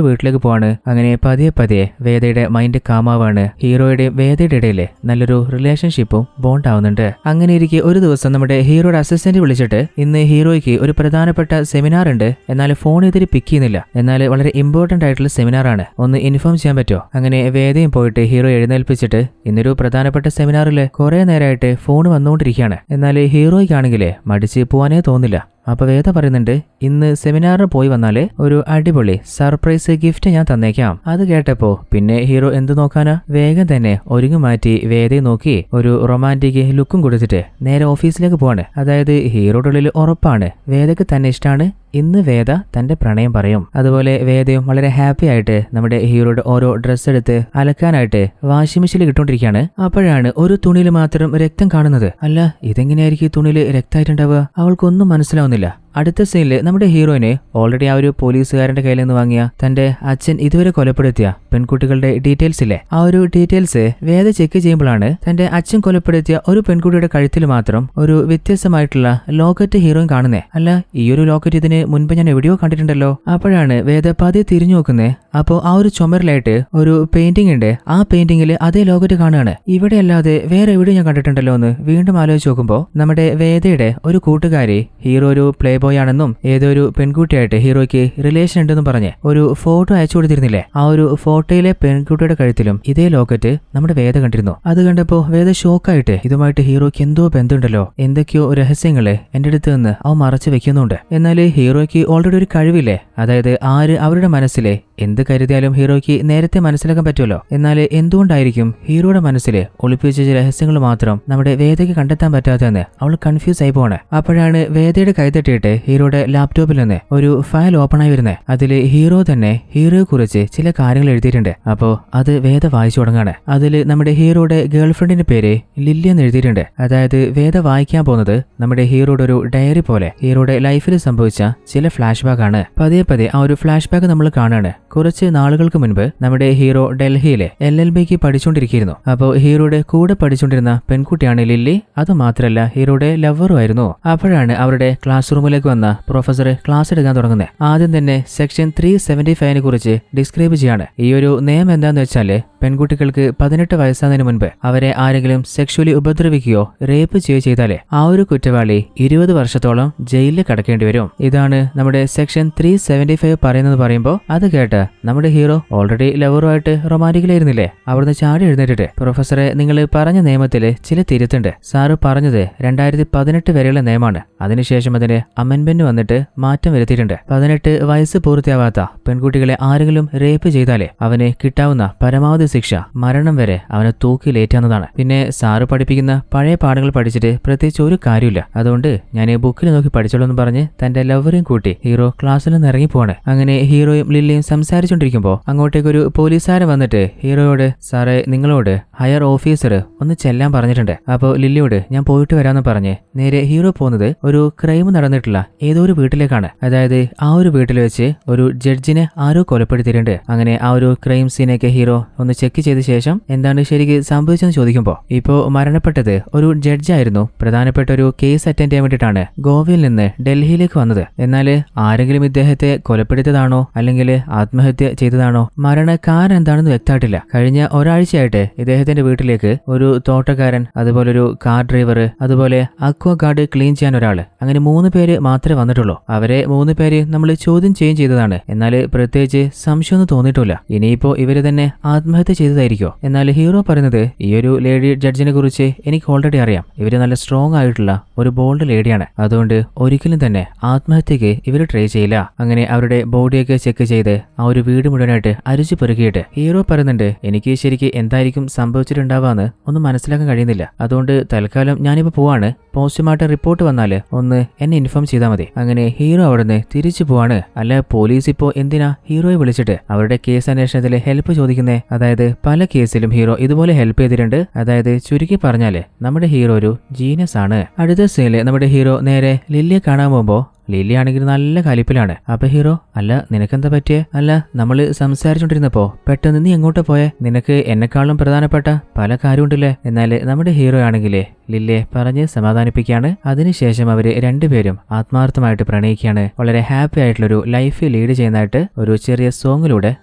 വീട്ടിലേക്ക് പോവാണ്. അങ്ങനെ പതിയെ വേദയുടെ മൈൻഡ് കാമാവാണ്. ഹീറോയുടെയും വേദയുടെ ഇടയിൽ നല്ലൊരു റിലേഷൻഷിപ്പും ബോണ്ട് ആവുന്നുണ്ട്. അങ്ങനെ ഇരിക്കെ ഒരു ദിവസം നമ്മുടെ ഹീറോയുടെ അസിസ്റ്റന്റ് വിളിച്ചിട്ട്, ഇന്ന് ഹീറോയ്ക്ക് ഒരു പ്രധാനപ്പെട്ട സെമിനാർ ഉണ്ട്, എന്നാൽ ഫോൺ ഇതിൽ പിക്ക് ചെയ്യുന്നില്ല, എന്നാൽ വളരെ ഇമ്പോർട്ടന്റ് ആയിട്ടുള്ള സെമിനാർ ആണ്, ഒന്ന് ഇൻഫോം ചെയ്യാൻ പറ്റുമോ? അങ്ങനെ വേദയും പോയിട്ട് ഹീറോ എഴുന്നേൽപ്പിച്ചിട്ട്, ഇന്നൊരു പ്രധാനപ്പെട്ട സെമിനാറിൽ കുറെ നേരമായിട്ട് ഫോൺ വന്നുകൊണ്ടിരിക്കുകയാണ്, എന്നാൽ ഹീറോയ്ക്കാണെങ്കിൽ മടിച്ച് പോവാനേ തോന്നില്ല. അപ്പൊ വേദ പറയുന്നുണ്ട്, ഇന്ന് സെമിനാറിന് പോയി വന്നാല് ഒരു അടിപൊളി സർപ്രൈസ് ഗിഫ്റ്റ് ഞാൻ തന്നേക്കാം. അത് കേട്ടപ്പോ പിന്നെ ഹീറോ എന്ത് നോക്കാനാ, വേഗം തന്നെ ഒരുങ്ങി മാറ്റി വേദയെ നോക്കി ഒരു റൊമാൻറ്റിക് ലുക്കും കൊടുത്തിട്ട് നേരെ ഓഫീസിലേക്ക് പോവാണ്. അതായത് ഹീറോയുടെ ഉള്ളിൽ ഉറപ്പാണ് വേദക്ക് തന്നെ ഇഷ്ടമാണ്, ഇന്ന് വേദ തന്റെ പ്രണയം പറയും. അതുപോലെ വേദയും വളരെ ഹാപ്പി ആയിട്ട് നമ്മുടെ ഹീറോയുടെ ഓരോ ഡ്രസ്സ് എടുത്ത് അലക്കാനായിട്ട് വാഷിംഗ് മെഷീനിൽ ഇട്ടുകൊണ്ടിരിക്കുകയാണ്. അപ്പോഴാണ് ഒരു തുണിയിൽ മാത്രം രക്തം കാണുന്നത്. അല്ല, ഇതെങ്ങനെയായിരിക്കും ഈ തുണിയിൽ രക്തമായിട്ടുണ്ടാവുക? അവൾക്കൊന്നും മനസ്സിലാവുന്നില്ല. അടുത്ത സീനില് നമ്മുടെ ഹീറോയിന് ഓൾറെഡി ആ ഒരു പോലീസുകാരന്റെ കയ്യിൽ നിന്ന് വാങ്ങിയ തന്റെ അച്ഛൻ ഇതുവരെ കൊലപ്പെടുത്തിയ പെൺകുട്ടികളുടെ ഡീറ്റെയിൽസ് ഇല്ലേ, ആ ഒരു ഡീറ്റെയിൽസ് വേദ ചെക്ക് ചെയ്യുമ്പോഴാണ് തന്റെ അച്ഛൻ കൊലപ്പെടുത്തിയ ഒരു പെൺകുട്ടിയുടെ കഴുത്തിൽ മാത്രം ഒരു വ്യത്യസ്തമായിട്ടുള്ള ലോക്കറ്റ് ഹീറോയിൻ കാണുന്നേ. അല്ല, ഈ ഒരു ലോക്കറ്റ് ഇതിന് മുൻപ് ഞാൻ എവിടെയോ കണ്ടിട്ടുണ്ടല്ലോ. അപ്പോഴാണ് വേദ പതിയെ തിരിഞ്ഞു നോക്കുന്നേ. അപ്പോ ആ ഒരു ചുമരിലായിട്ട് ഒരു പെയിന്റിംഗ് ഉണ്ട്. ആ പെയിന്റിംഗിൽ അതേ ലോക്കറ്റ് കാണുകയാണ്. ഇവിടെ അല്ലാതെ വേറെ എവിടെയും ഞാൻ കണ്ടിട്ടുണ്ടല്ലോ എന്ന് വീണ്ടും ആലോചിച്ച് നോക്കുമ്പോൾ നമ്മുടെ വേദയുടെ ഒരു കൂട്ടുകാരി ഹീറോ ഒരു പ്ലേ ബോയ് ആണെന്നും ഏതൊരു പെൺകുട്ടിയായിട്ട് ഹീറോയ്ക്ക് റിലേഷൻ ഉണ്ടെന്നും പറഞ്ഞ് ഒരു ഫോട്ടോ അയച്ചു കൊടുത്തിരുന്നില്ലേ, ആ ഒരു ഫോട്ടോയിലെ പെൺകുട്ടിയുടെ കഴുത്തിലും ഇതേ ലോക്കറ്റ് നമ്മുടെ വേദ കണ്ടിരുന്നു. അത് കണ്ടപ്പോ വേദ ഷോക്കായിട്ട്, ഇതുമായിട്ട് ഹീറോയ്ക്ക് എന്തോ ബന്ധമുണ്ടല്ലോ, എന്തൊക്കെയോ രഹസ്യങ്ങള് എന്റെ അടുത്ത് നിന്ന് അവ മറച്ചു വെക്കുന്നുണ്ട്. എന്നാൽ ഹീറോയ്ക്ക് ഓൾറെഡി ഒരു കഴിവില്ലേ, അതായത് ആര് അവരുടെ മനസ്സിലെ എന്ത് കരുതിയാലും ഹീറോയ്ക്ക് നേരത്തെ മനസ്സിലാക്കാൻ പറ്റുമല്ലോ. എന്നാൽ എന്തുകൊണ്ടായിരിക്കും ഹീറോയുടെ മനസ്സില് ഒളിപ്പിച്ച രഹസ്യങ്ങൾ മാത്രം നമ്മുടെ വേദയ്ക്ക് കണ്ടെത്താൻ പറ്റാത്തതെന്ന് അവൾ കൺഫ്യൂസ് ആയി പോവാണ്. അപ്പോഴാണ് വേദയുടെ കൈതട്ടിയിട്ട് ഹീറോയുടെ ലാപ്ടോപ്പിൽ നിന്ന് ഒരു ഫയൽ ഓപ്പൺ ആയി വരുന്നത്. അതിൽ ഹീറോ തന്നെ ഹീറോയെ കുറിച്ച് ചില കാര്യങ്ങൾ എഴുതിയിട്ടുണ്ട്. അപ്പോ അത് വേദ വായിച്ചു തുടങ്ങാണ്. അതിൽ നമ്മുടെ ഹീറോയുടെ ഗേൾഫ്രണ്ടിന്റെ പേര് ലില്ലി എന്ന് എഴുതിയിട്ടുണ്ട്. അതായത് വേദ വായിക്കാൻ പോകുന്നത് നമ്മുടെ ഹീറോയുടെ ഒരു ഡയറി പോലെ ഹീറോയുടെ ലൈഫിൽ സംഭവിച്ച ചില ഫ്ലാഷ് ബാക്ക് ആണ്. പതിയെ ആ ഒരു ഫ്ലാഷ് ബാക്ക് നമ്മൾ കാണാണ്. കുറച്ച് നാളുകൾക്ക് മുൻപ് നമ്മുടെ ഹീറോ ഡൽഹിയിലെ LLBക്ക് പഠിച്ചുകൊണ്ടിരിക്കുന്നു. അപ്പോൾ ഹീറോയുടെ കൂടെ പഠിച്ചുകൊണ്ടിരുന്ന പെൺകുട്ടിയാണ് ലില്ലി. അത് മാത്രമല്ല ഹീറോയുടെ ലവറും ആയിരുന്നു. അപ്പോഴാണ് അവരുടെ ക്ലാസ് റൂമിലേക്ക് വന്ന പ്രൊഫസർ ക്ലാസ് എടുക്കാൻ തുടങ്ങുന്നത്. ആദ്യം തന്നെ സെക്ഷൻ 375 കുറിച്ച് ഡിസ്ക്രൈബ് ചെയ്യാണ്. ഈ ഒരു നിയമം എന്താന്ന് വെച്ചാല് പെൺകുട്ടികൾക്ക് 18 വയസ്സാകുന്നതിന് മുൻപ് അവരെ ആരെങ്കിലും സെക്ഷുവലി ഉപദ്രവിക്കുകയോ റേപ്പ് ചെയ്യുകയോ ചെയ്താലേ ആ ഒരു കുറ്റവാളി 20 വർഷത്തോളം ജയിലിൽ കിടക്കേണ്ടി വരും. ഇതാണ് നമ്മുടെ സെക്ഷൻ 375 പറയുമ്പോൾ അത് കേട്ട് നമ്മുടെ ഹീറോ ഓൾറെഡി ലവറുമായിട്ട് റൊമാൻറ്റിക്കിലായിരുന്നില്ലേ, അവിടുന്ന് ചാടി എഴുന്നേറ്റിട്ട്, പ്രൊഫസറെ നിങ്ങൾ പറഞ്ഞ നിയമത്തില് ചില തിരുത്തുണ്ട്. സാറ് പറഞ്ഞത് 2018 വരെയുള്ള നിയമമാണ്, അതിനുശേഷം അതിന് അമെൻമെന്റ് വന്നിട്ട് മാറ്റം വരുത്തിയിട്ടുണ്ട്. 18 വയസ്സ് പൂർത്തിയാവാത്ത പെൺകുട്ടികളെ ആരെങ്കിലും റേപ്പ് ചെയ്താലേ അവന് കിട്ടാവുന്ന പരമാവധി ശിക്ഷ മരണം വരെ അവനെ തൂക്കിലേറ്റാവുന്നതാണ്. പിന്നെ സാറ് പഠിപ്പിക്കുന്ന പഴയ പാഠങ്ങൾ പഠിച്ചിട്ട് പ്രത്യേകിച്ച് ഒരു കാര്യമില്ല, അതുകൊണ്ട് ഞാൻ ബുക്കിൽ നോക്കി പഠിച്ചോളൂ എന്ന് പറഞ്ഞ് തന്റെ ലവറേയും കൂട്ടി ഹീറോ ക്ലാസ്സിൽ നിന്ന് ഇറങ്ങിപ്പോവാണ്. അങ്ങനെ ഹീറോയും ലില്ലിയും സംസാരിച്ചുകൊണ്ടിരിക്കുമ്പോൾ അങ്ങോട്ടേക്ക് ഒരു പോലീസുകാരൻ വന്നിട്ട് ഹീറോയോട്, സാറേ നിങ്ങളോട് ഹയർ ഓഫീസർ ഒന്ന് ചെല്ലാൻ പറഞ്ഞിട്ടുണ്ട്. അപ്പോൾ ലില്ലിയോട് ഞാൻ പോയിട്ട് വരാമെന്ന് പറഞ്ഞ് നേരെ ഹീറോ പോകുന്നത് ഒരു ക്രൈം നടന്നിട്ടുള്ള ഏതോ ഒരു വീട്ടിലേക്കാണ്. അതായത് ആ ഒരു വീട്ടിൽ വെച്ച് ഒരു ജഡ്ജിനെ ആരോ കൊലപ്പെടുത്തിയിട്ടുണ്ട്. അങ്ങനെ ആ ഒരു ക്രൈം സീനൊക്കെ ഹീറോ ഒന്ന് ചെക്ക് ചെയ്ത ശേഷം എന്താണ് ശരിക്കും സംഭവിച്ചെന്ന് ചോദിക്കുമ്പോൾ ഇപ്പോ മരണപ്പെട്ടത് ഒരു ജഡ്ജായിരുന്നു. പ്രധാനപ്പെട്ട ഒരു കേസ് അറ്റൻഡ് ചെയ്യാൻ വേണ്ടിയിട്ടാണ് ഗോവയിൽ നിന്ന് ഡൽഹിയിലേക്ക് വന്നത്. എന്നാൽ ആരെങ്കിലും ഇദ്ദേഹത്തെ കൊലപ്പെടുത്തിയതാണോ അല്ലെങ്കിൽ ആത്മഹത്യ ചെയ്തതാണോ, മരണകാരണം എന്താണെന്ന് വ്യക്തമായിട്ടില്ല. കഴിഞ്ഞ ഒരാഴ്ചയായിട്ട് ഇദ്ദേഹത്തിന്റെ വീട്ടിലേക്ക് ഒരു തോട്ടക്കാരൻ, അതുപോലെ ഒരു കാർ ഡ്രൈവർ, അതുപോലെ അക്വാ ഗാർഡ് ക്ലീൻ ചെയ്യാൻ ഒരാള്, അങ്ങനെ 3 പേര് മാത്രമേ വന്നിട്ടുള്ളൂ. അവരെ 3 പേര് നമ്മൾ ചോദ്യം ചെയ്തതാണ്. എന്നാൽ പ്രത്യേകിച്ച് സംശയമൊന്നും തോന്നിയിട്ടില്ല. ഇനിയിപ്പോ ഇവര് തന്നെ ആത്മഹത്യ ചെയ്തതായിരിക്കോ? എന്നാൽ ഹീറോ പറയുന്നത്, ഈ ഒരു ലേഡി ജഡ്ജിനെ കുറിച്ച് എനിക്ക് ഓൾറെഡി അറിയാം. ഇവര് നല്ല സ്ട്രോങ് ആയിട്ടുള്ള ഒരു ബോൾഡ് ലേഡിയാണ്, അതുകൊണ്ട് ഒരിക്കലും തന്നെ ആത്മഹത്യക്ക് ഇവര് ട്രൈ ചെയ്യില്ല. അങ്ങനെ അവരുടെ ബോഡിയൊക്കെ ചെക്ക് ചെയ്ത് ആ ഒരു വീട് മുഴുവനായിട്ട് അരിച്ചു പെറുകിയിട്ട് ഹീറോ പറയുന്നുണ്ട് എനിക്ക് ശരിക്ക് എന്തായിരിക്കും സംഭവിച്ചിട്ടുണ്ടാവാന്ന് ഒന്നും മനസ്സിലാക്കാൻ കഴിയുന്നില്ല. അതുകൊണ്ട് തൽക്കാലം ഞാനിപ്പോ പോവാണ്. പോസ്റ്റ്മോർട്ടം റിപ്പോർട്ട് വന്നാല് ഒന്ന് എന്നെ ഇൻഫോം ചെയ്താൽ മതി. അങ്ങനെ ഹീറോ അവിടുന്ന് തിരിച്ചു പോവാണ്. അല്ല പോലീസ് ഇപ്പോ എന്തിനാ ഹീറോയെ വിളിച്ചിട്ട് അവരുടെ കേസ് അന്വേഷണത്തിൽ ഹെൽപ്പ് ചോദിക്കുന്നേ? അതായത് പല കേസിലും ഹീറോ ഇതുപോലെ ഹെൽപ്പ് ചെയ്തിട്ടുണ്ട്. അതായത് ചുരുക്കി പറഞ്ഞാല് നമ്മുടെ ഹീറോ ഒരു ജീനിയസ് ആണ്. അടുത്ത സീനില് നമ്മുടെ ഹീറോ നേരെ ലില്ലിയെ കാണാൻ പോകുമ്പോ ലില്ലി ആണെങ്കിൽ നല്ല കലിപ്പിലാണ്. അപ്പൊ ഹീറോ അല്ല നിനക്കെന്താ പറ്റിയേ? അല്ല നമ്മള് സംസാരിച്ചോണ്ടിരുന്നപ്പോ പെട്ടെന്ന് നീ എങ്ങോട്ടാ പോയെ? നിനക്ക് എന്നെക്കാളും പ്രധാനപ്പെട്ട പല കാര്യമുണ്ടല്ലേ? എന്നാല് നമ്മുടെ ഹീറോ ആണെങ്കിലേ ലില്ലിയെ പറഞ്ഞ് സമാധാനിപ്പിക്കുകയാണ്. അതിനുശേഷം അവര് രണ്ടുപേരും ആത്മാർത്ഥമായിട്ട് പ്രണയിക്കുകയാണ്. വളരെ ഹാപ്പി ആയിട്ടുള്ളൊരു ലൈഫ് ലീഡ് ചെയ്യുന്നതായിട്ട് ഒരു ചെറിയ സോങ്ങിലൂടെ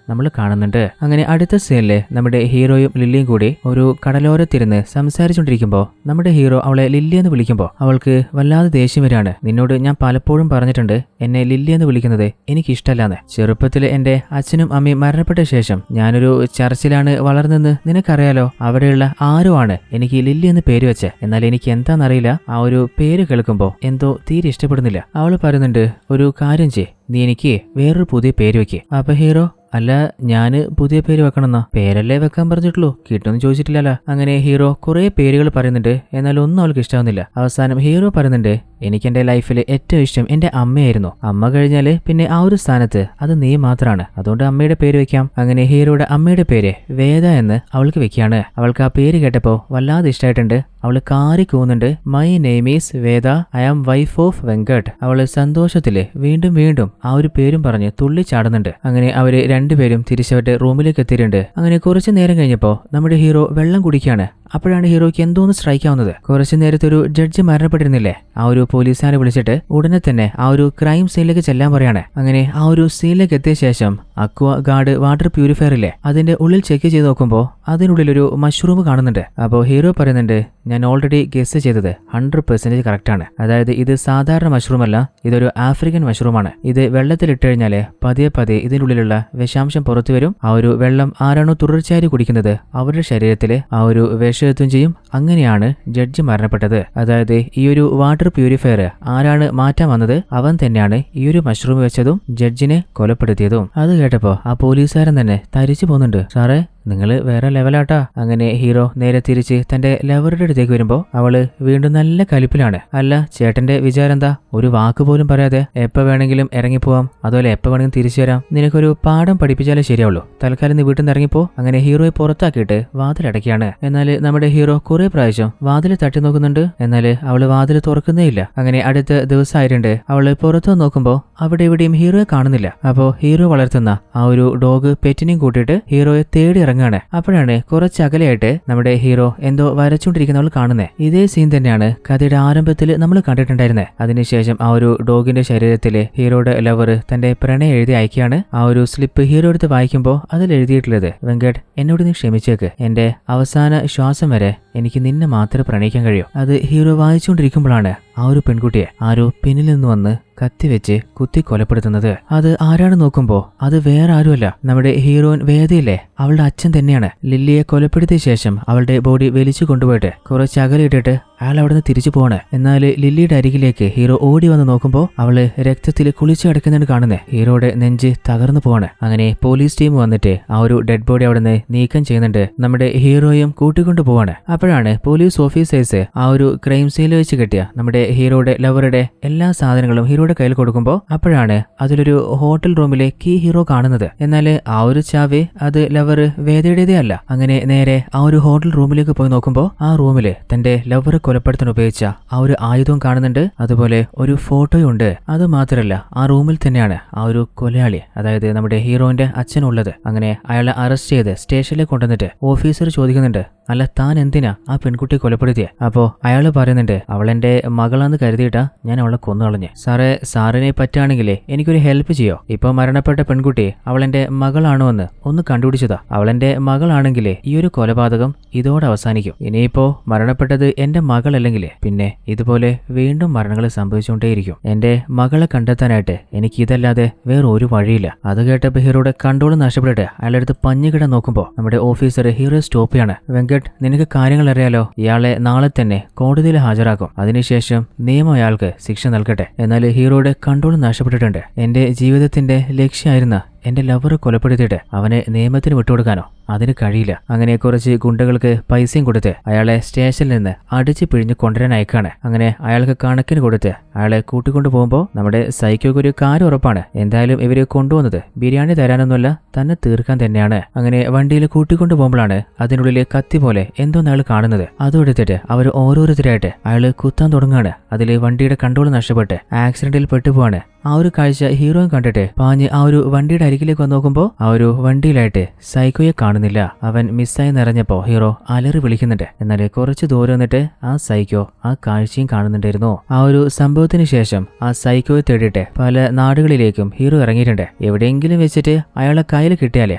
നമ്മൾ കാണുന്നുണ്ട്. അങ്ങനെ അടുത്ത സീനില് നമ്മുടെ ഹീറോയും ലില്ലിയും കൂടി ഒരു കടലോരത്തിരുന്ന് സംസാരിച്ചുകൊണ്ടിരിക്കുമ്പോ നമ്മുടെ ഹീറോ അവളെ ലില്ലി എന്ന് വിളിക്കുമ്പോ അവൾക്ക് വല്ലാതെ ദേഷ്യം വരികയാണ്. നിന്നോട് ഞാൻ പലപ്പോഴും പറഞ്ഞിട്ടുണ്ട് എന്നെ ലില്ലി എന്ന് വിളിക്കുന്നത് എനിക്കിഷ്ടല്ലാന്ന്. ചെറുപ്പത്തിൽ എന്റെ അച്ഛനും അമ്മയും മരണപ്പെട്ട ശേഷം ഞാനൊരു ചർച്ചിലാണ് വളർന്നെന്ന് നിനക്കറിയാലോ. അവിടെയുള്ള ആരോ ആണ് എനിക്ക് ലില്ലി എന്ന് പേര് വെച്ച്. എന്നാൽ എനിക്ക് എന്താണെന്നറിയില്ല ആ ഒരു പേര് കേൾക്കുമ്പോ എന്തോ തീരെ ഇഷ്ടപ്പെടുന്നില്ല. അവള് പറയുന്നുണ്ട് ഒരു കാര്യം ചെയ്യ്, നീ എനിക്ക് വേറൊരു പുതിയ പേര് വെക്ക്. അപ്പൊ ഹീറോ അല്ല ഞാന് പുതിയ പേര് വെക്കണമെന്നാ? പേരല്ലേ വെക്കാൻ പറഞ്ഞിട്ടുള്ളൂ, കിട്ടുമെന്ന് ചോദിച്ചിട്ടില്ലല്ലോ. അങ്ങനെ ഹീറോ കുറെ പേരുകൾ പറയുന്നുണ്ട്. എന്നാൽ ഒന്നും അവൾക്ക് ഇഷ്ടാവുന്നില്ല. അവസാനം ഹീറോ പറയുന്നുണ്ട് എനിക്ക് എന്റെ ലൈഫിൽ ഏറ്റവും ഇഷ്ടം എന്റെ അമ്മയായിരുന്നു. അമ്മ കഴിഞ്ഞാല് പിന്നെ ആ ഒരു സ്ഥാനത്ത് അത് നീ മാത്രമാണ്. അതുകൊണ്ട് അമ്മയുടെ പേര് വെക്കാം. അങ്ങനെ ഹീറോയുടെ അമ്മയുടെ പേര് വേദ എന്ന് അവൾക്ക് വെക്കുകയാണ്. അവൾക്ക് ആ പേര് കേട്ടപ്പോ വല്ലാതെ ഇഷ്ടമായിട്ടുണ്ട്. അവള് കാറി കൂന്നുണ്ട്. My name is Veda, I am wife of Venkat. അവള് സന്തോഷത്തില് വീണ്ടും വീണ്ടും ആ ഒരു പേരും പറഞ്ഞ് തുള്ളി ചാടുന്നുണ്ട്. അങ്ങനെ അവര് രണ്ടുപേരും തിരിച്ചവരുടെ റൂമിലേക്ക് എത്തിയിട്ടുണ്ട്. അങ്ങനെ കുറച്ചു നേരം കഴിഞ്ഞപ്പോ നമ്മുടെ ഹീറോ വെള്ളം കുടിക്കുകയാണ്. അപ്പോഴാണ് ഹീറോയ്ക്ക് എന്തോന്ന് സ്ട്രൈക്ക് ആവുന്നത്. കുറച്ചു നേരത്തെ ഒരു ജഡ്ജ് മരണപ്പെട്ടിരുന്നില്ലേ, ആ ഒരു പോലീസുകാരെ വിളിച്ചിട്ട് ഉടനെ തന്നെ ആ ഒരു ക്രൈം സീനിലേക്ക് ചെല്ലാൻ പറയാണ്. അങ്ങനെ ആ ഒരു സീനിലേക്ക് എത്തിയ ശേഷം അക്വ ഗാർഡ് വാട്ടർ പ്യൂരിഫയർ ഇല്ലേ അതിന്റെ ഉള്ളിൽ ചെക്ക് ചെയ്ത് നോക്കുമ്പോൾ അതിനുള്ളിൽ ഒരു മഷ്റൂം കാണുന്നുണ്ട്. അപ്പോൾ ഹീറോ പറയുന്നുണ്ട് ഞാൻ ഓൾറെഡി ഗസ് ചെയ്തത് 100% കറക്റ്റ് ആണ്. അതായത് ഇത് സാധാരണ മഷ്റൂം അല്ല, ഇതൊരു ആഫ്രിക്കൻ മഷ്റൂമാണ്. ഇത് വെള്ളത്തിലിട്ട് കഴിഞ്ഞാല് പതിയെ പതിയെ ഇതിനുള്ളിലുള്ള വിഷാംശം പുറത്തു വരും. ആ ഒരു വെള്ളം ആരാണോ തുടർച്ചയായി കുടിക്കുന്നത് അവരുടെ ശരീരത്തില് ആ ഒരു വിഷമെത്തും ചെയ്യും. അങ്ങനെയാണ് ജഡ്ജി മരണപ്പെട്ടത്. അതായത് ഈ ഒരു വാട്ടർ പ്യൂരിഫയർ ആരാണ് മാറ്റാൻ വന്നത് അവൻ തന്നെയാണ് ഈ ഒരു മഷ്റൂം വെച്ചതും ജഡ്ജിനെ കൊലപ്പെടുത്തിയതും. അത് കേട്ടപ്പോ ആ പോലീസുകാരൻ തന്നെ തരിച്ചു പോകുന്നുണ്ട്. സാറേ നിങ്ങള് വേറെ ലെവലാട്ടാ. അങ്ങനെ ഹീറോ നേരെ തിരിച്ച് തന്റെ ലവറുടെ അടുത്തേക്ക് വരുമ്പോ അവള് വീണ്ടും നല്ല കലിപ്പിലാണ്. അല്ല ചേട്ടന്റെ വിചാരം എന്താ? ഒരു വാക്ക് പോലും പറയാതെ എപ്പോ വേണമെങ്കിലും ഇറങ്ങിപ്പോവാം, അതുപോലെ എപ്പോ വേണമെങ്കിലും തിരിച്ചു വരാം. നിനക്കൊരു പാഠം പഠിപ്പിച്ചാലേ ശരിയാവുള്ളൂ. തൽക്കാലം നീ വീട്ടിൽ നിന്ന് ഇറങ്ങിപ്പോ. അങ്ങനെ ഹീറോയെ പുറത്താക്കിയിട്ട് വാതിലടയ്ക്കാണ്. എന്നാൽ നമ്മുടെ ഹീറോ കുറെ പ്രാവശ്യം വാതിൽ തട്ടി നോക്കുന്നുണ്ട്. എന്നാൽ അവള് വാതിൽ തുറക്കുന്നേ ഇല്ല. അങ്ങനെ അടുത്ത ദിവസമായിട്ടുണ്ട്. അവള് പുറത്തു നോക്കുമ്പോ അവിടെ ഇവിടെയും ഹീറോയെ കാണുന്നില്ല. അപ്പോ ഹീറോ വളർത്തുന്ന ആ ഒരു ഡോഗ് പെറ്റിനെയും കൂട്ടിയിട്ട് ഹീറോയെ തേടി ഇറങ്ങാണ്. അപ്പോഴാണ് കുറച്ച് അകലെയായിട്ട് നമ്മുടെ ഹീറോ എന്തോ വരച്ചുകൊണ്ടിരിക്കുന്നവൾ കാണുന്നേ. ഇതേ സീൻ തന്നെയാണ് കഥയുടെ ആരംഭത്തിൽ നമ്മൾ കണ്ടിട്ടുണ്ടായിരുന്നത്. അതിനുശേഷം ആ ഒരു ഡോഗിന്റെ ശരീരത്തില് ഹീറോയുടെ ലവർ തന്റെ പ്രണയം എഴുതി അയക്കുകയാണ്. ആ ഒരു സ്ലിപ്പ് ഹീറോ എടുത്ത് വായിക്കുമ്പോൾ അതിൽ എഴുതിയിട്ടുള്ളത് വെങ്കട്ട് എന്നോട് നീ ക്ഷമിച്ചേക്ക്, എന്റെ അവസാന ശ്വാസം വരെ എനിക്ക് നിന്നെ മാത്രമേ പ്രണയിക്കാൻ കഴിയൂ. അത് ഹീറോ വായിച്ചുകൊണ്ടിരിക്കുമ്പോഴാണ് ആ ഒരു പെൺകുട്ടിയെ ആരോ പിന്നിൽ നിന്ന് വന്ന് കത്തിവെച്ച് കുത്തി കൊലപ്പെടുത്തുന്നത്. അത് ആരാണ് നോക്കുമ്പോ അത് വേറെ ആരുമല്ല, നമ്മുടെ ഹീറോയിൻ വേദയില്ലേ അവളുടെ അച്ഛൻ തന്നെയാണ്. ലില്ലിയെ കൊലപ്പെടുത്തിയ ശേഷം അവളുടെ ബോഡി വലിച്ചു കൊണ്ടുപോയിട്ട് കുറച്ച് അകലിട്ടിട്ട് അയാൾ അവിടെ നിന്ന് തിരിച്ചു പോവാണ്. എന്നാൽ ലില്ലിയുടെ അരികിലേക്ക് ഹീറോ ഓടി വന്ന് നോക്കുമ്പോൾ അവള് രക്തത്തിൽ കുളിച്ചു കിടക്കുന്നതാണ് കാണുന്നത്. ഹീറോയുടെ നെഞ്ച് തകർന്നു പോവാണ്. അങ്ങനെ പോലീസ് ടീം വന്നിട്ട് ആ ഒരു ഡെഡ് ബോഡി അവിടെ നിന്ന് നീക്കം ചെയ്യുന്നുണ്ട്. നമ്മുടെ ഹീറോയും കൂട്ടിക്കൊണ്ടു പോവാണ്. അപ്പോഴാണ് പോലീസ് ഓഫീസേഴ്സ് ആ ഒരു ക്രൈം സീനിൽ വെച്ച് കിട്ടിയ നമ്മുടെ ഹീറോയുടെ ലവറുടെ എല്ലാ സാധനങ്ങളും ഹീറോയുടെ കയ്യിൽ കൊടുക്കുമ്പോൾ അപ്പോഴാണ് അതിലൊരു ഹോട്ടൽ റൂമിലെ കീ ഹീറോ കാണുന്നത്. എന്നാൽ ആ ഒരു ചാവി അത് ലവർ വേദയുടേതേ അല്ല. അങ്ങനെ നേരെ ആ ഒരു ഹോട്ടൽ റൂമിലേക്ക് പോയി നോക്കുമ്പോൾ ആ റൂമില് തന്റെ ലവർ കൊലപ്പെടുത്താൻ ഉപയോഗിച്ച ആ ഒരു ആയുധവും കാണുന്നുണ്ട്. അതുപോലെ ഒരു ഫോട്ടോയും ഉണ്ട്. അത് മാത്രമല്ല ആ റൂമിൽ തന്നെയാണ് ആ ഒരു കൊലയാളി, അതായത് നമ്മുടെ ഹീറോയിന്റെ അച്ഛനുള്ളത്. അങ്ങനെ അയാളെ അറസ്റ്റ് ചെയ്ത് സ്റ്റേഷനിലേക്ക് കൊണ്ടുവന്നിട്ട് ഓഫീസർ ചോദിക്കുന്നുണ്ട് അല്ല താൻ എന്തിനാ ആ പെൺകുട്ടിയെ കൊലപ്പെടുത്തിയെ? അപ്പോ അയാള് പറയുന്നുണ്ട് അവളെന്റെ മകളാന്ന് കരുതിയിട്ടാ ഞാൻ അവളെ കൊന്നുകളഞ്ഞ്. സാറേ സാറിനെ പറ്റുകയാണെങ്കിലേ എനിക്കൊരു ഹെൽപ്പ് ചെയ്യോ? ഇപ്പൊ മരണപ്പെട്ട പെൺകുട്ടി അവളെന്റെ മകളാണോ എന്ന് ഒന്ന് കണ്ടുപിടിച്ചതാ. അവളെന്റെ മകളാണെങ്കിലേ ഈ ഒരു കൊലപാതകം ഇതോടെ അവസാനിക്കും. ഇനിയിപ്പോ മരണപ്പെട്ടത് എന്റെ മകളല്ലെങ്കിലേ പിന്നെ ഇതുപോലെ വീണ്ടും മരണങ്ങൾ സംഭവിച്ചുകൊണ്ടേയിരിക്കും. എന്റെ മകളെ കണ്ടെത്താനായിട്ട് എനിക്ക് ഇതല്ലാതെ വേറെ ഒരു വഴിയില്ല. അത് കേട്ടപ്പോ ഹീറോയുടെ കൺട്രോൾ നഷ്ടപ്പെട്ടിട്ട് അയാളുടെ അടുത്ത് പഞ്ഞുകിടാൻ നോക്കുമ്പോ നമ്മുടെ ഓഫീസർ ഹീറോ സ്റ്റോപ്പ് ചെയ്യാണ്. വെങ്കട്ട് നിനക്ക് കാര്യങ്ങൾ അറിയാലോ, ഇയാളെ നാളെ തന്നെ കോടതിയിൽ ഹാജരാക്കും. അതിനുശേഷം നിയമം അയാൾക്ക് ശിക്ഷ നൽകട്ടെ. എന്നാൽ ഹീറോയുടെ കൺട്രോൾ നഷ്ടപ്പെട്ടിട്ടുണ്ട്. എന്റെ ജീവിതത്തിന്റെ ലക്ഷ്യമായിരുന്ന എന്റെ ലവറെ കൊലപ്പെടുത്തിയിട്ട് അവനെ നിയമത്തിന് വിട്ടുകൊടുക്കാനോ? അതിന് കഴിയില്ല. അങ്ങനെ കുറച്ച് ഗുണ്ടകൾക്ക് പൈസയും കൊടുത്ത് അയാളെ സ്റ്റേഷനിൽ നിന്ന് അടിച്ച് പിഴിഞ്ഞ് കൊണ്ടുവരാൻ അയക്കാണ്. അങ്ങനെ അയാൾക്ക് കണക്കിന് കൊടുത്ത് അയാളെ കൂട്ടിക്കൊണ്ടു പോകുമ്പോൾ നമ്മുടെ സൈക്കോക്ക് ഒരു കാര്യം ഉറപ്പാണ്, എന്തായാലും ഇവര് കൊണ്ടുവന്നത് ബിരിയാണി തരാനൊന്നുമല്ല, തന്നെ തീർക്കാൻ തന്നെയാണ്. അങ്ങനെ വണ്ടിയിൽ കൂട്ടിക്കൊണ്ടു പോകുമ്പോഴാണ് അതിനുള്ളിൽ കത്തി പോലെ എന്തോന്ന് അയാൾ കാണുന്നത്. അതും എടുത്തിട്ട് അവർ ഓരോരുത്തരായിട്ട് അയാൾ കുത്താൻ തുടങ്ങാണ്. അതിൽ വണ്ടിയുടെ കൺട്രോൾ നഷ്ടപ്പെട്ട് ആക്സിഡന്റിൽ പെട്ടുപോവാണ്. ആ ഒരു കാഴ്ച ഹീറോയും കണ്ടിട്ട് പാഞ്ഞ് ആ ഒരു വണ്ടിയുടെ അരികിലേക്ക് വന്ന് നോക്കുമ്പോൾ ആ ഒരു വണ്ടിയിലായിട്ട് സൈക്കോയെ കാണുന്നില്ല. അവൻ മിസ്സായി നിറഞ്ഞപ്പോ ഹീറോ അലറി വിളിക്കുന്നുണ്ട്. എന്നാൽ കുറച്ച് ദൂരം വന്നിട്ട് ആ സൈക്കോ ആ കാഴ്ചയും കാണുന്നുണ്ടായിരുന്നു. ആ ഒരു സംഭവത്തിന് ശേഷം ആ സൈക്കോയെ തേടിയിട്ട് പല നാടുകളിലേക്കും ഹീറോ ഇറങ്ങിയിട്ടുണ്ട്. എവിടെയെങ്കിലും വെച്ചിട്ട് അയാളെ കയ്യിൽ കിട്ടിയാലേ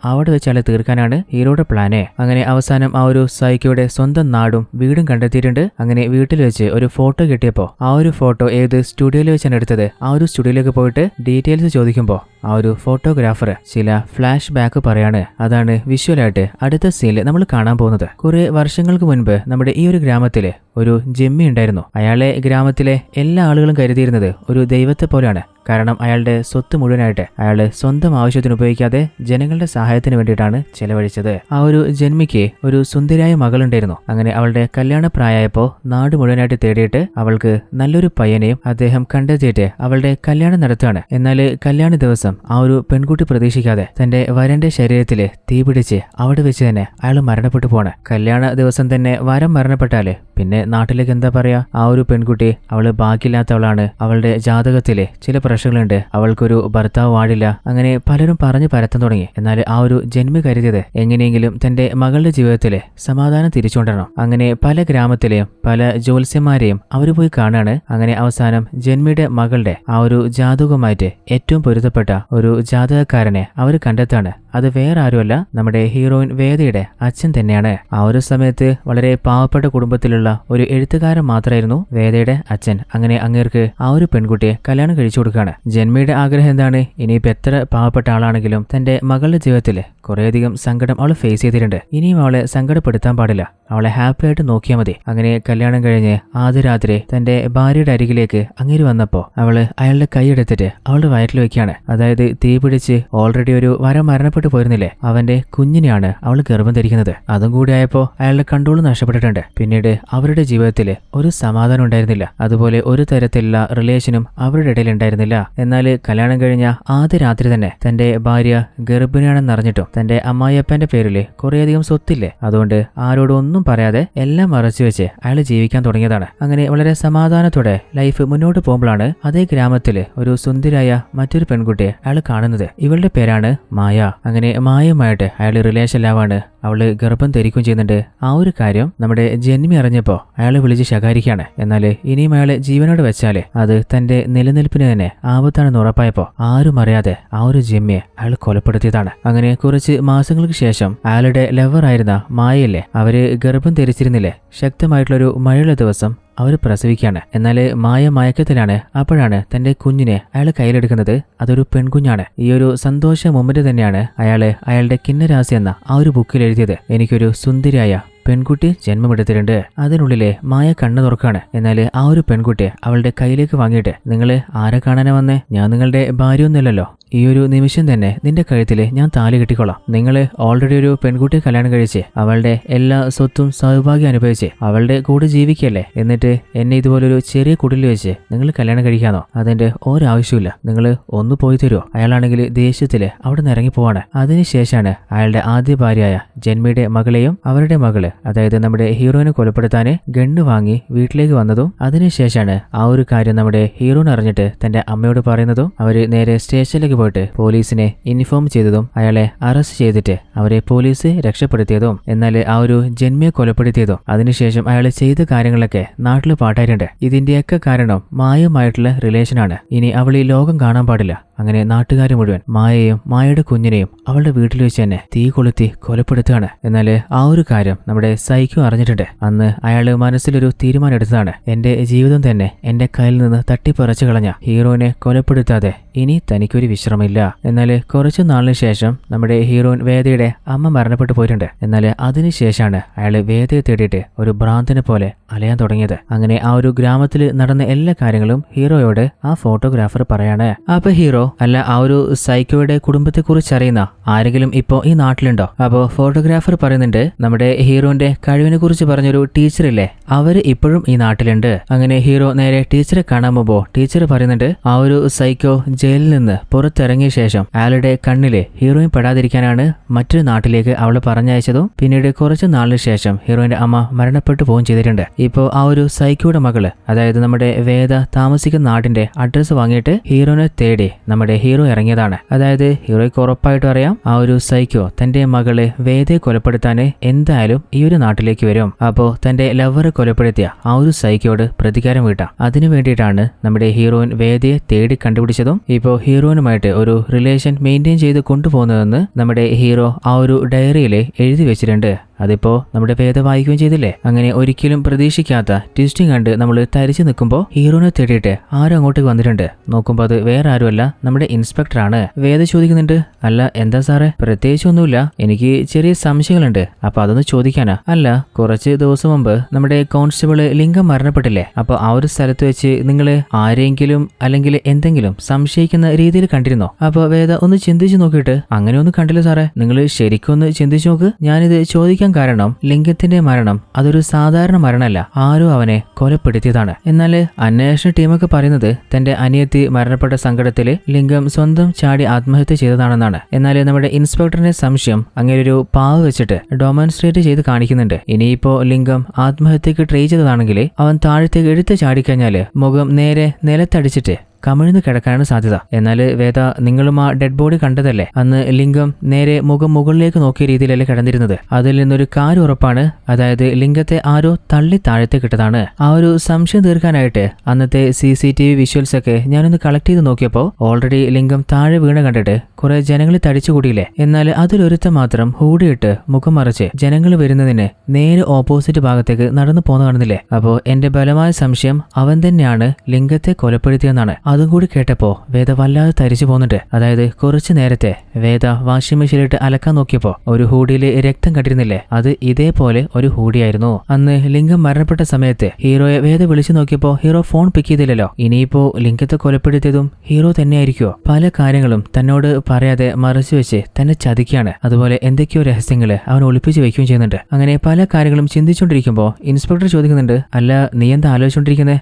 അവിടെ വെച്ച് അയാളെ തീർക്കാനാണ് ഹീറോയുടെ പ്ലാന്. അങ്ങനെ അവസാനം ആ ഒരു സൈക്കോയുടെ സ്വന്തം നാടും വീടും കണ്ടെത്തിയിട്ടുണ്ട്. അങ്ങനെ വീട്ടിൽ വെച്ച് ഒരു ഫോട്ടോ കിട്ടിയപ്പോ ആ ഒരു ഫോട്ടോ ഏത് സ്റ്റുഡിയോയിൽ വെച്ചാണ് എടുത്തത്. ആ ഒരു സ്റ്റുഡിയോയിലേക്ക് പോയിട്ട് ഡീറ്റെയിൽസ് ചോദിക്കുമ്പോൾ ആ ഒരു ഫോട്ടോഗ്രാഫർ ചില ഫ്ലാഷ് ബാക്ക് പറയാണ്. അതാണ് വിഷ്വലായിട്ട് അടുത്ത സീനിൽ നമ്മൾ കാണാൻ പോകുന്നത്. കുറെ വർഷങ്ങൾക്ക് മുൻപ് നമ്മുടെ ഈ ഒരു ഗ്രാമത്തില് ഒരു ജെമ്മി ഉണ്ടായിരുന്നു. അയാളെ ഗ്രാമത്തിലെ എല്ലാ ആളുകളും കരുതിയിരുന്നത് ഒരു ദൈവത്തെ പോലെയാണ്. കാരണം അയാളുടെ സ്വത്ത് മുഴുവനായിട്ട് അയാൾ സ്വന്തം ആവശ്യത്തിന് ഉപയോഗിക്കാതെ ജനങ്ങളുടെ സഹായത്തിന് വേണ്ടിയിട്ടാണ് ചെലവഴിച്ചത്. ആ ഒരു ജന്മിക്ക് ഒരു സുന്ദരിയായ മകളുണ്ടായിരുന്നു. അങ്ങനെ അവളുടെ കല്യാണ പ്രായമായപ്പോ നാട് മുഴുവനായിട്ട് തേടിയിട്ട് അവൾക്ക് നല്ലൊരു പയ്യനെയും അദ്ദേഹം കണ്ടെത്തിയിട്ട് അവളുടെ കല്യാണം നടത്തുകയാണ്. എന്നാൽ കല്യാണ ദിവസം ആ ഒരു പെൺകുട്ടി പ്രതീക്ഷിക്കാതെ തന്റെ വരന്റെ ശരീരത്തില് തീപിടിച്ച് അവിടെ വെച്ച് തന്നെ അയാൾ മരണപ്പെട്ടു പോവാണ്. കല്യാണ ദിവസം തന്നെ വരൻ മരണപ്പെട്ടാല് പിന്നെ നാട്ടിലേക്ക് എന്താ പറയാ? ആ ഒരു പെൺകുട്ടി അവള് ബാക്കിയില്ലാത്തവളാണ്, അവളുടെ ജാതകത്തിലെ ചില പ്രശ്നങ്ങളുണ്ട്, അവൾക്കൊരു ഭർത്താവ് വാടില്ല, അങ്ങനെ പലരും പറഞ്ഞു പരത്താൻ തുടങ്ങി. എന്നാൽ ആ ഒരു ജന്മി കരുതിയത് എങ്ങനെയെങ്കിലും തന്റെ മകളുടെ ജീവിതത്തിലെ സമാധാനം തിരിച്ചുകൊണ്ടിരണം. അങ്ങനെ പല ഗ്രാമത്തിലെയും പല ജ്യോത്സ്യന്മാരെയും അവർ പോയി കാണാണ്. അങ്ങനെ അവസാനം ജന്മിയുടെ മകളുടെ ആ ഒരു ജാതകവുമായിട്ട് ഏറ്റവും പൊരുത്തപ്പെട്ട ഒരു ജാതകക്കാരനെ അവർ കണ്ടെത്താണ്. അത് വേറെ ആരുമല്ല, നമ്മുടെ ഹീറോയിൻ വേദയുടെ അച്ഛൻ തന്നെയാണ്. ആ ഒരു സമയത്ത് വളരെ പാവപ്പെട്ട കുടുംബത്തിലുള്ള ഒരു എഴുത്തുകാരൻ മാത്രമായിരുന്നു വേദയുടെ അച്ഛൻ. അങ്ങനെ അങ്ങേർക്ക് ആ ഒരു പെൺകുട്ടിയെ കല്യാണം കഴിച്ചു കൊടുക്കുകയാണ്. ജന്മിയുടെ ആഗ്രഹം എന്താണ്? ഇനിയിപ്പോൾ എത്ര പാവപ്പെട്ട ആളാണെങ്കിലും തന്റെ മകളുടെ ജീവിതത്തിൽ കുറേയധികം സങ്കടം അവൾ ഫേസ് ചെയ്തിട്ടുണ്ട്. ഇനിയും അവളെ സങ്കടപ്പെടുത്താൻ പാടില്ല, അവളെ ഹാപ്പി ആയിട്ട് നോക്കിയാൽ മതി. അങ്ങനെ കല്യാണം കഴിഞ്ഞ് ആദ്യ രാത്രി തന്റെ ഭാര്യയുടെ അരികിലേക്ക് അങ്ങേര് വന്നപ്പോ അവള് അയാളുടെ കൈയെടുത്തിട്ട് അവളുടെ വയറ്റിൽ വെക്കുകയാണ്. അതായത് തീ പിടിച്ച് ഓൾറെഡി ഒരു വരം മരണപ്പെട്ടു പോയിരുന്നില്ലേ, അവന്റെ കുഞ്ഞിനെയാണ് അവൾ ഗർഭം ധരിക്കുന്നത്. അതും കൂടി ആയപ്പോ അയാളുടെ കൺട്രോൾ നഷ്ടപ്പെട്ടിട്ടുണ്ട്. പിന്നീട് അവരുടെ ജീവിതത്തിൽ ഒരു സമാധാനം ഉണ്ടായിരുന്നില്ല. അതുപോലെ ഒരു തരത്തിലുള്ള റിലേഷനും അവരുടെ ഇടയിൽ ഉണ്ടായിരുന്നില്ല. എന്നാൽ കല്യാണം കഴിഞ്ഞ ആദ്യ രാത്രി തന്നെ തന്റെ ഭാര്യ ഗർഭിണിയാണെന്ന് അറിഞ്ഞിട്ടും തന്റെ അമ്മായിയപ്പന്റെ പേരില് കുറേയധികം സ്വത്തില്ലേ, അതുകൊണ്ട് ആരോടും ഒന്നും പറയാതെ എല്ലാം മറച്ചു വെച്ച് അയാൾ ജീവിക്കാൻ തുടങ്ങിയതാണ്. അങ്ങനെ വളരെ സമാധാനത്തോടെ ലൈഫ് മുന്നോട്ട് പോകുമ്പോഴാണ് അതേ ഗ്രാമത്തില് ഒരു സുന്ദരിയായ മറ്റൊരു പെൺകുട്ടിയെ അയാൾ കാണുന്നത്. ഇവളുടെ പേരാണ് മായ. അങ്ങനെ മായയുമായിട്ട് അയാൾ റിലേഷനിലാവാണ്. അവള് ഗർഭം ധരിക്കുകയും ചെയ്യുന്നുണ്ട്. ആ ഒരു കാര്യം നമ്മുടെ ജന്മി അറിഞ്ഞപ്പോ അയാളെ വിളിച്ച് ശകാരിക്കാണ്. എന്നാല് ഇനിയും അയാളെ ജീവനോട് വെച്ചാല് അത് തന്റെ നിലനിൽപ്പിന് തന്നെ ആപത്താണെന്ന് ഉറപ്പായപ്പോ ആരും അറിയാതെ ആ ഒരു ജന്മിയെ അയാൾ കൊലപ്പെടുത്തിയതാണ്. അങ്ങനെ കുറച്ച് മാസങ്ങൾക്ക് ശേഷം അയാളുടെ ലവറായിരുന്ന മായയില്ലേ, അവര് ഗർഭം ധരിച്ചിരുന്നില്ലേ, ശക്തമായിട്ടുള്ളൊരു മഴയുള്ള ദിവസം അവർ പ്രസവിക്കുകയാണ്. എന്നാൽ മായ മയക്കത്തിലാണ്. അപ്പോഴാണ് തന്റെ കുഞ്ഞിനെ അയാൾ കയ്യിലെടുക്കുന്നത്. അതൊരു പെൺകുഞ്ഞാണ്. ഈ ഒരു സന്തോഷ മൊമെന്റ് തന്നെയാണ് അയാളുടെ കിന്നരാസി എന്ന ആ ഒരു ബുക്കിൽ എഴുതിയത്. എനിക്കൊരു സുന്ദരിയായ പെൺകുട്ടി ജന്മമെടുത്തിട്ടുണ്ട്. അതിനുള്ളിലെ മായ കണ്ണു തുറക്കാണ്. എന്നാൽ ആ ഒരു പെൺകുട്ടിയെ അവളുടെ കയ്യിലേക്ക് വാങ്ങിയിട്ട്, നിങ്ങള് ആരെ കാണാനാ വന്നേ? ഞാൻ നിങ്ങളുടെ ഭാര്യയൊന്നുമല്ലല്ലോ. ഈ ഒരു നിമിഷം തന്നെ നിന്റെ കഴുത്തില് ഞാൻ താലി കെട്ടിക്കൊള്ളാം. നിങ്ങള് ഓൾറെഡി ഒരു പെൺകുട്ടിയെ കല്യാണം കഴിച്ച് അവളുടെ എല്ലാ സ്വത്തും സൗഭാഗ്യം അനുഭവിച്ച് അവളുടെ കൂടെ ജീവിക്കല്ലേ, എന്നിട്ട് എന്നെ ഇതുപോലൊരു ചെറിയ കുടിൽ വെച്ച് നിങ്ങൾ കല്യാണം കഴിക്കാനോ? അതിന്റെ ഒരാവശ്യമില്ല. നിങ്ങൾ ഒന്ന് പോയി തരുമോ? അയാളാണെങ്കിൽ ദേഷ്യത്തില് അവിടെ നിന്ന് ഇറങ്ങി പോവാണ്. അതിനുശേഷമാണ് അയാളുടെ ആദ്യ ഭാര്യയായ ജന്മിയുടെ മകളെയും അവരുടെ മകള്, അതായത് നമ്മുടെ ഹീറോയിനെ കൊലപ്പെടുത്താന് ഗണ്ണ് വാങ്ങി വീട്ടിലേക്ക് വന്നതും അതിനുശേഷമാണ് ആ ഒരു കാര്യം നമ്മുടെ ഹീറോയിൻ അറിഞ്ഞിട്ട് തന്റെ അമ്മയോട് പറയുന്നതും അവര് നേരെ സ്റ്റേഷനിലേക്ക് പോയിട്ട് പോലീസിനെ ഇൻഫോം ചെയ്തതും അയാളെ അറസ്റ്റ് ചെയ്തിട്ട് അവരെ പോലീസ് രക്ഷപ്പെടുത്തിയതും. എന്നാൽ ആ ഒരു ജന്മിയെ കൊലപ്പെടുത്തിയതും അതിനുശേഷം അയാൾ ചെയ്ത കാര്യങ്ങളൊക്കെ നാട്ടിൽ പാട്ടായിട്ടുണ്ട്. ഇതിന്റെയൊക്കെ കാരണം മായയുമായിട്ടുള്ള റിലേഷനാണ്. ഇനി അവൾ ഈ ലോകം കാണാൻ പാടില്ല. അങ്ങനെ നാട്ടുകാർ മുഴുവൻ മായയെയും മായയുടെ കുഞ്ഞിനെയും അവളുടെ വീട്ടിൽ വെച്ച് തന്നെ തീ കൊളുത്തി കൊലപ്പെടുത്തുകയാണ്. എന്നാൽ ആ ഒരു കാര്യം നമ്മുടെ സൈക്കോ അറിഞ്ഞിട്ടുണ്ട്. അന്ന് അയാൾ മനസ്സിലൊരു തീരുമാനം എടുത്തതാണ്. എന്റെ ജീവിതം തന്നെ എന്റെ കയ്യിൽ നിന്ന് തട്ടിപ്പറിച്ചു കളഞ്ഞ ഹീറോയിനെ കൊലപ്പെടുത്താതെ ഇനി തനിക്കൊരു വിശ്രമമില്ല. എന്നാൽ കുറച്ചു നാളിന് ശേഷം നമ്മുടെ ഹീറോയിൻ വേദയുടെ അമ്മ മരണപ്പെട്ടു പോയിട്ടുണ്ട്. എന്നാൽ അതിനുശേഷമാണ് അയാൾ വേദയെ തേടിയിട്ട് ഒരു ഭ്രാന്തനെ പോലെ അലയാൻ തുടങ്ങിയത്. അങ്ങനെ ആ ഒരു ഗ്രാമത്തിൽ നടന്ന എല്ലാ കാര്യങ്ങളും ഹീറോയോട് ആ ഫോട്ടോഗ്രാഫർ പറയാണ്. അപ്പൊ ഹീറോ അല്ല ആ ഒരു സൈക്കോയുടെ കുടുംബത്തെക്കുറിച്ച് അറിയുന്ന ആരെങ്കിലും ഇപ്പോ ഈ നാട്ടിലുണ്ടോ? അപ്പോ ഫോട്ടോഗ്രാഫർ പറയുന്നുണ്ട് നമ്മുടെ ഹീറോന്റെ കഴിവിനെ കുറിച്ച് പറഞ്ഞൊരു ടീച്ചറില്ലേ, അവര് ഇപ്പോഴും ഈ നാട്ടിലുണ്ട്. അങ്ങനെ ഹീറോ നേരെ ടീച്ചറെ കാണാൻ പോകുമ്പോ ടീച്ചർ പറയുന്നുണ്ട് ആ ഒരു സൈക്കോ ജയിലിൽ നിന്ന് പുറത്തിറങ്ങിയ ശേഷം അയാളുടെ കണ്ണില് ഹീറോയിൻ പെടാതിരിക്കാനാണ് മറ്റൊരു നാട്ടിലേക്ക് അവളെ പറഞ്ഞയച്ചതും പിന്നീട് കുറച്ച് നാളിന് ശേഷം ഹീറോയിന്റെ അമ്മ മരണപ്പെട്ടു പോവുകയും ചെയ്തിട്ടുണ്ട്. ഇപ്പോ ആ ഒരു സൈക്കോയുടെ മകള്, അതായത് നമ്മുടെ വേദ താമസിക്കുന്ന നാടിന്റെ അഡ്രസ്സ് വാങ്ങിയിട്ട് ഹീറോനെ തേടി നമ്മുടെ ഹീറോ ഇറങ്ങിയതാണ്. അതായത് ഹീറോയ്ക്ക് ഉറപ്പായിട്ടും അറിയാം ആ ഒരു സൈക്കോ തന്റെ മകള് വേദയെ കൊലപ്പെടുത്താന് എന്തായാലും ഈ ഒരു നാട്ടിലേക്ക് വരും. അപ്പോ തന്റെ ലവറെ കൊലപ്പെടുത്തിയ ആ ഒരു സൈക്കോയോട് പ്രതികാരം വീട്ടാം. അതിനു വേണ്ടിയിട്ടാണ് നമ്മുടെ ഹീറോയിൻ വേദയെ തേടി കണ്ടുപിടിച്ചതും ഇപ്പോ ഹീറോയിനുമായിട്ട് ഒരു റിലേഷൻ മെയിൻറ്റെയിൻ ചെയ്ത് കൊണ്ടുപോകുന്നതെന്ന് നമ്മുടെ ഹീറോ ആ ഒരു ഡയറിയിൽ എഴുതി വെച്ചിട്ടുണ്ട്. അതിപ്പോ നമ്മുടെ വേദ വായിക്കുകയും ചെയ്തില്ലേ. അങ്ങനെ ഒരിക്കലും പ്രതീക്ഷിക്കാത്ത ട്വിസ്റ്റിംഗ് കണ്ട് നമ്മൾ തരിച്ചു നിൽക്കുമ്പോൾ ഹീറോനെ തേടിയിട്ട് ആരും അങ്ങോട്ടേക്ക് വന്നിട്ടുണ്ട്. നോക്കുമ്പോൾ അത് വേറെ ആരുമല്ല, നമ്മുടെ ഇൻസ്പെക്ടറാണ്. വേദ ചോദിക്കുന്നുണ്ട്, അല്ല എന്താ സാറേ? പ്രത്യേകിച്ചൊന്നുമില്ല, എനിക്ക് ചെറിയ സംശയങ്ങളുണ്ട്, അപ്പൊ അതൊന്ന് ചോദിക്കാനാ. അല്ല, കുറച്ച് ദിവസം മുമ്പ് നമ്മുടെ കോൺസ്റ്റബിള് ലിംഗം മരണപ്പെട്ടില്ലേ, അപ്പൊ ആ ഒരു സ്ഥലത്ത് വെച്ച് നിങ്ങൾ ആരെങ്കിലും അല്ലെങ്കിൽ എന്തെങ്കിലും സംശയിക്കുന്ന രീതിയിൽ കണ്ടിരുന്നോ? അപ്പൊ വേദ ഒന്ന് ചിന്തിച്ചു നോക്കിയിട്ട് അങ്ങനെയൊന്നും കണ്ടില്ല സാറേ, നിങ്ങൾ ശരിക്കും ഒന്ന് ചിന്തിച്ചു നോക്ക്. ഞാനിത് ചോദിക്കാൻ കാരണം ലിംഗത്തിന്റെ മരണം അതൊരു സാധാരണ മരണമല്ല, ആരോ അവനെ കൊലപ്പെടുത്തിയതാണ്. എന്നാൽ അന്വേഷണ ടീമൊക്കെ പറയുന്നത് തന്റെ അനിയത്തി മരണപ്പെട്ട സങ്കടത്തില് ലിംഗം സ്വന്തം ചാടി ആത്മഹത്യ ചെയ്തതാണെന്നാണ്. എന്നാൽ നമ്മുടെ ഇൻസ്പെക്ടറിന്റെ സംശയം അങ്ങനെ ഒരു പാവ് വെച്ചിട്ട് ഡെമോൺസ്ട്രേറ്റ് ചെയ്ത് കാണിക്കുന്നുണ്ട്. ഇനിയിപ്പോ ലിംഗം ആത്മഹത്യക്ക് ട്രൈ ചെയ്തതാണെങ്കിൽ അവൻ താഴത്തേക്ക് എടുത്ത് ചാടിക്കഴിഞ്ഞാല് മുഖം നേരെ നിലത്തടിച്ചിട്ട് കമിഴ്ന്ന് കിടക്കാനാണ് സാധ്യത. എന്നാൽ വേദ, നിങ്ങളും ആ ഡെഡ് ബോഡി കണ്ടതല്ലേ, അന്ന് ലിംഗം നേരെ മുഖം മുകളിലേക്ക് നോക്കിയ രീതിയിലല്ലേ കിടന്നിരുന്നത്. അതിൽ നിന്നൊരു കാര്യം ഉറപ്പാണ്, അതായത് ലിംഗത്തെ ആരോ തള്ളി താഴത്തെ കിട്ടതാണ്. ആ ഒരു സംശയം തീർക്കാനായിട്ട് അന്നത്തെ CCTV വിഷ്വൽസ് ഒക്കെ ഞാനൊന്ന് കളക്ട് ചെയ്ത് നോക്കിയപ്പോൾ ഓൾറെഡി ലിംഗം താഴെ വീണ കണ്ടിട്ട് കുറെ ജനങ്ങൾ തടിച്ചുകൂടിയില്ലേ. എന്നാൽ അതിലൊരുത്തം മാത്രം ഹൂടിയിട്ട് മുഖം മറച്ച് ജനങ്ങൾ വരുന്നതിന് നേരെ ഓപ്പോസിറ്റ് ഭാഗത്തേക്ക് നടന്നു പോന്ന കാണുന്നില്ലേ. അപ്പോ എന്റെ ബലമായ സംശയം അവൻ തന്നെയാണ് ലിംഗത്തെ കൊലപ്പെടുത്തിയെന്നാണ്. അതും കൂടി കേട്ടപ്പോ വേദ വല്ലാതെ തരിച്ചു പോകുന്നുണ്ട്. അതായത് കുറച്ചു നേരത്തെ വേദ വാഷിംഗ് മെഷീനിലിട്ട് അലക്കാൻ നോക്കിയപ്പോ ഒരു ഹൂഡിയില് രക്തം കണ്ടിരുന്നില്ലേ, അത് ഇതേപോലെ ഒരു ഹൂഡിയായിരുന്നു. അന്ന് ലിംഗം മരണപ്പെട്ട സമയത്ത് ഹീറോയെ വേദ വിളിച്ചു നോക്കിയപ്പോ ഹീറോ ഫോൺ പിക്ക് ചെയ്തില്ലല്ലോ. ഇനിയിപ്പോ ലിംഗത്തെ കൊലപ്പെടുത്തിയതും ഹീറോ തന്നെയായിരിക്കുമോ? പല കാര്യങ്ങളും തന്നോട് പറയാതെ മറച്ചു വെച്ച് തന്നെ ചതിക്കുകയാണ്. അതുപോലെ എന്തൊക്കെയോ രഹസ്യങ്ങള് അവൻ ഒളിപ്പിച്ച് വെക്കുകയും ചെയ്യുന്നുണ്ട്. അങ്ങനെ പല കാര്യങ്ങളും ചിന്തിച്ചുകൊണ്ടിരിക്കുമ്പോ ഇൻസ്പെക്ടർ ചോദിക്കുന്നുണ്ട്, അല്ല നീ എന്താ ആലോചിച്ചോണ്ടിരിക്കുന്നത്?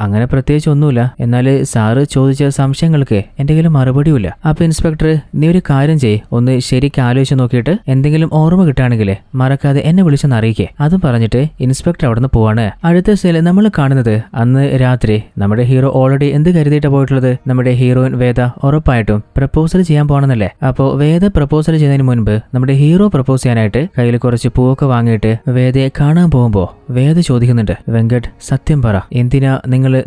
അങ്ങനെ പ്രത്യേകിച്ച് ഒന്നുമില്ല, എന്നാല് സാറ് ചോദിച്ച സംശയങ്ങൾക്ക് എന്റെ കയ്യിൽ മറുപടിയില്ല. അപ്പൊ ഇൻസ്പെക്ടർ, നീ ഒരു കാര്യം ചെയ്യ്, ഒന്ന് ശരിക്കും ആലോചിച്ച് നോക്കിയിട്ട് എന്തെങ്കിലും ഓർമ്മ കിട്ടുകയാണെങ്കിൽ മറക്കാതെ എന്നെ വിളിച്ചൊന്ന് അറിയിക്കേ. അതും പറഞ്ഞിട്ട് ഇൻസ്പെക്ടർ അവിടെ നിന്ന് പോവാണ്. അടുത്ത സീനിൽ നമ്മൾ കാണുന്നത് അന്ന് രാത്രി നമ്മുടെ ഹീറോ ഓൾറെഡി എന്ത് കരുതിയിട്ടാ പോയിട്ടുള്ളത്, നമ്മുടെ ഹീറോയിൻ വേദ ഉറപ്പായിട്ടും പ്രപ്പോസൽ ചെയ്യാൻ പോകണമെന്നല്ലേ. അപ്പോ വേദ പ്രപ്പോസൽ ചെയ്യുന്നതിന് മുൻപ് നമ്മുടെ ഹീറോ പ്രപ്പോസ് ചെയ്യാനായിട്ട് കയ്യിൽ കുറച്ച് പൂവൊക്കെ വാങ്ങിയിട്ട് വേദയെ കാണാൻ പോകുമ്പോ വേദ ചോദിക്കുന്നുണ്ട്, വെങ്കട്ട് സത്യം പറ, എന്തിനാ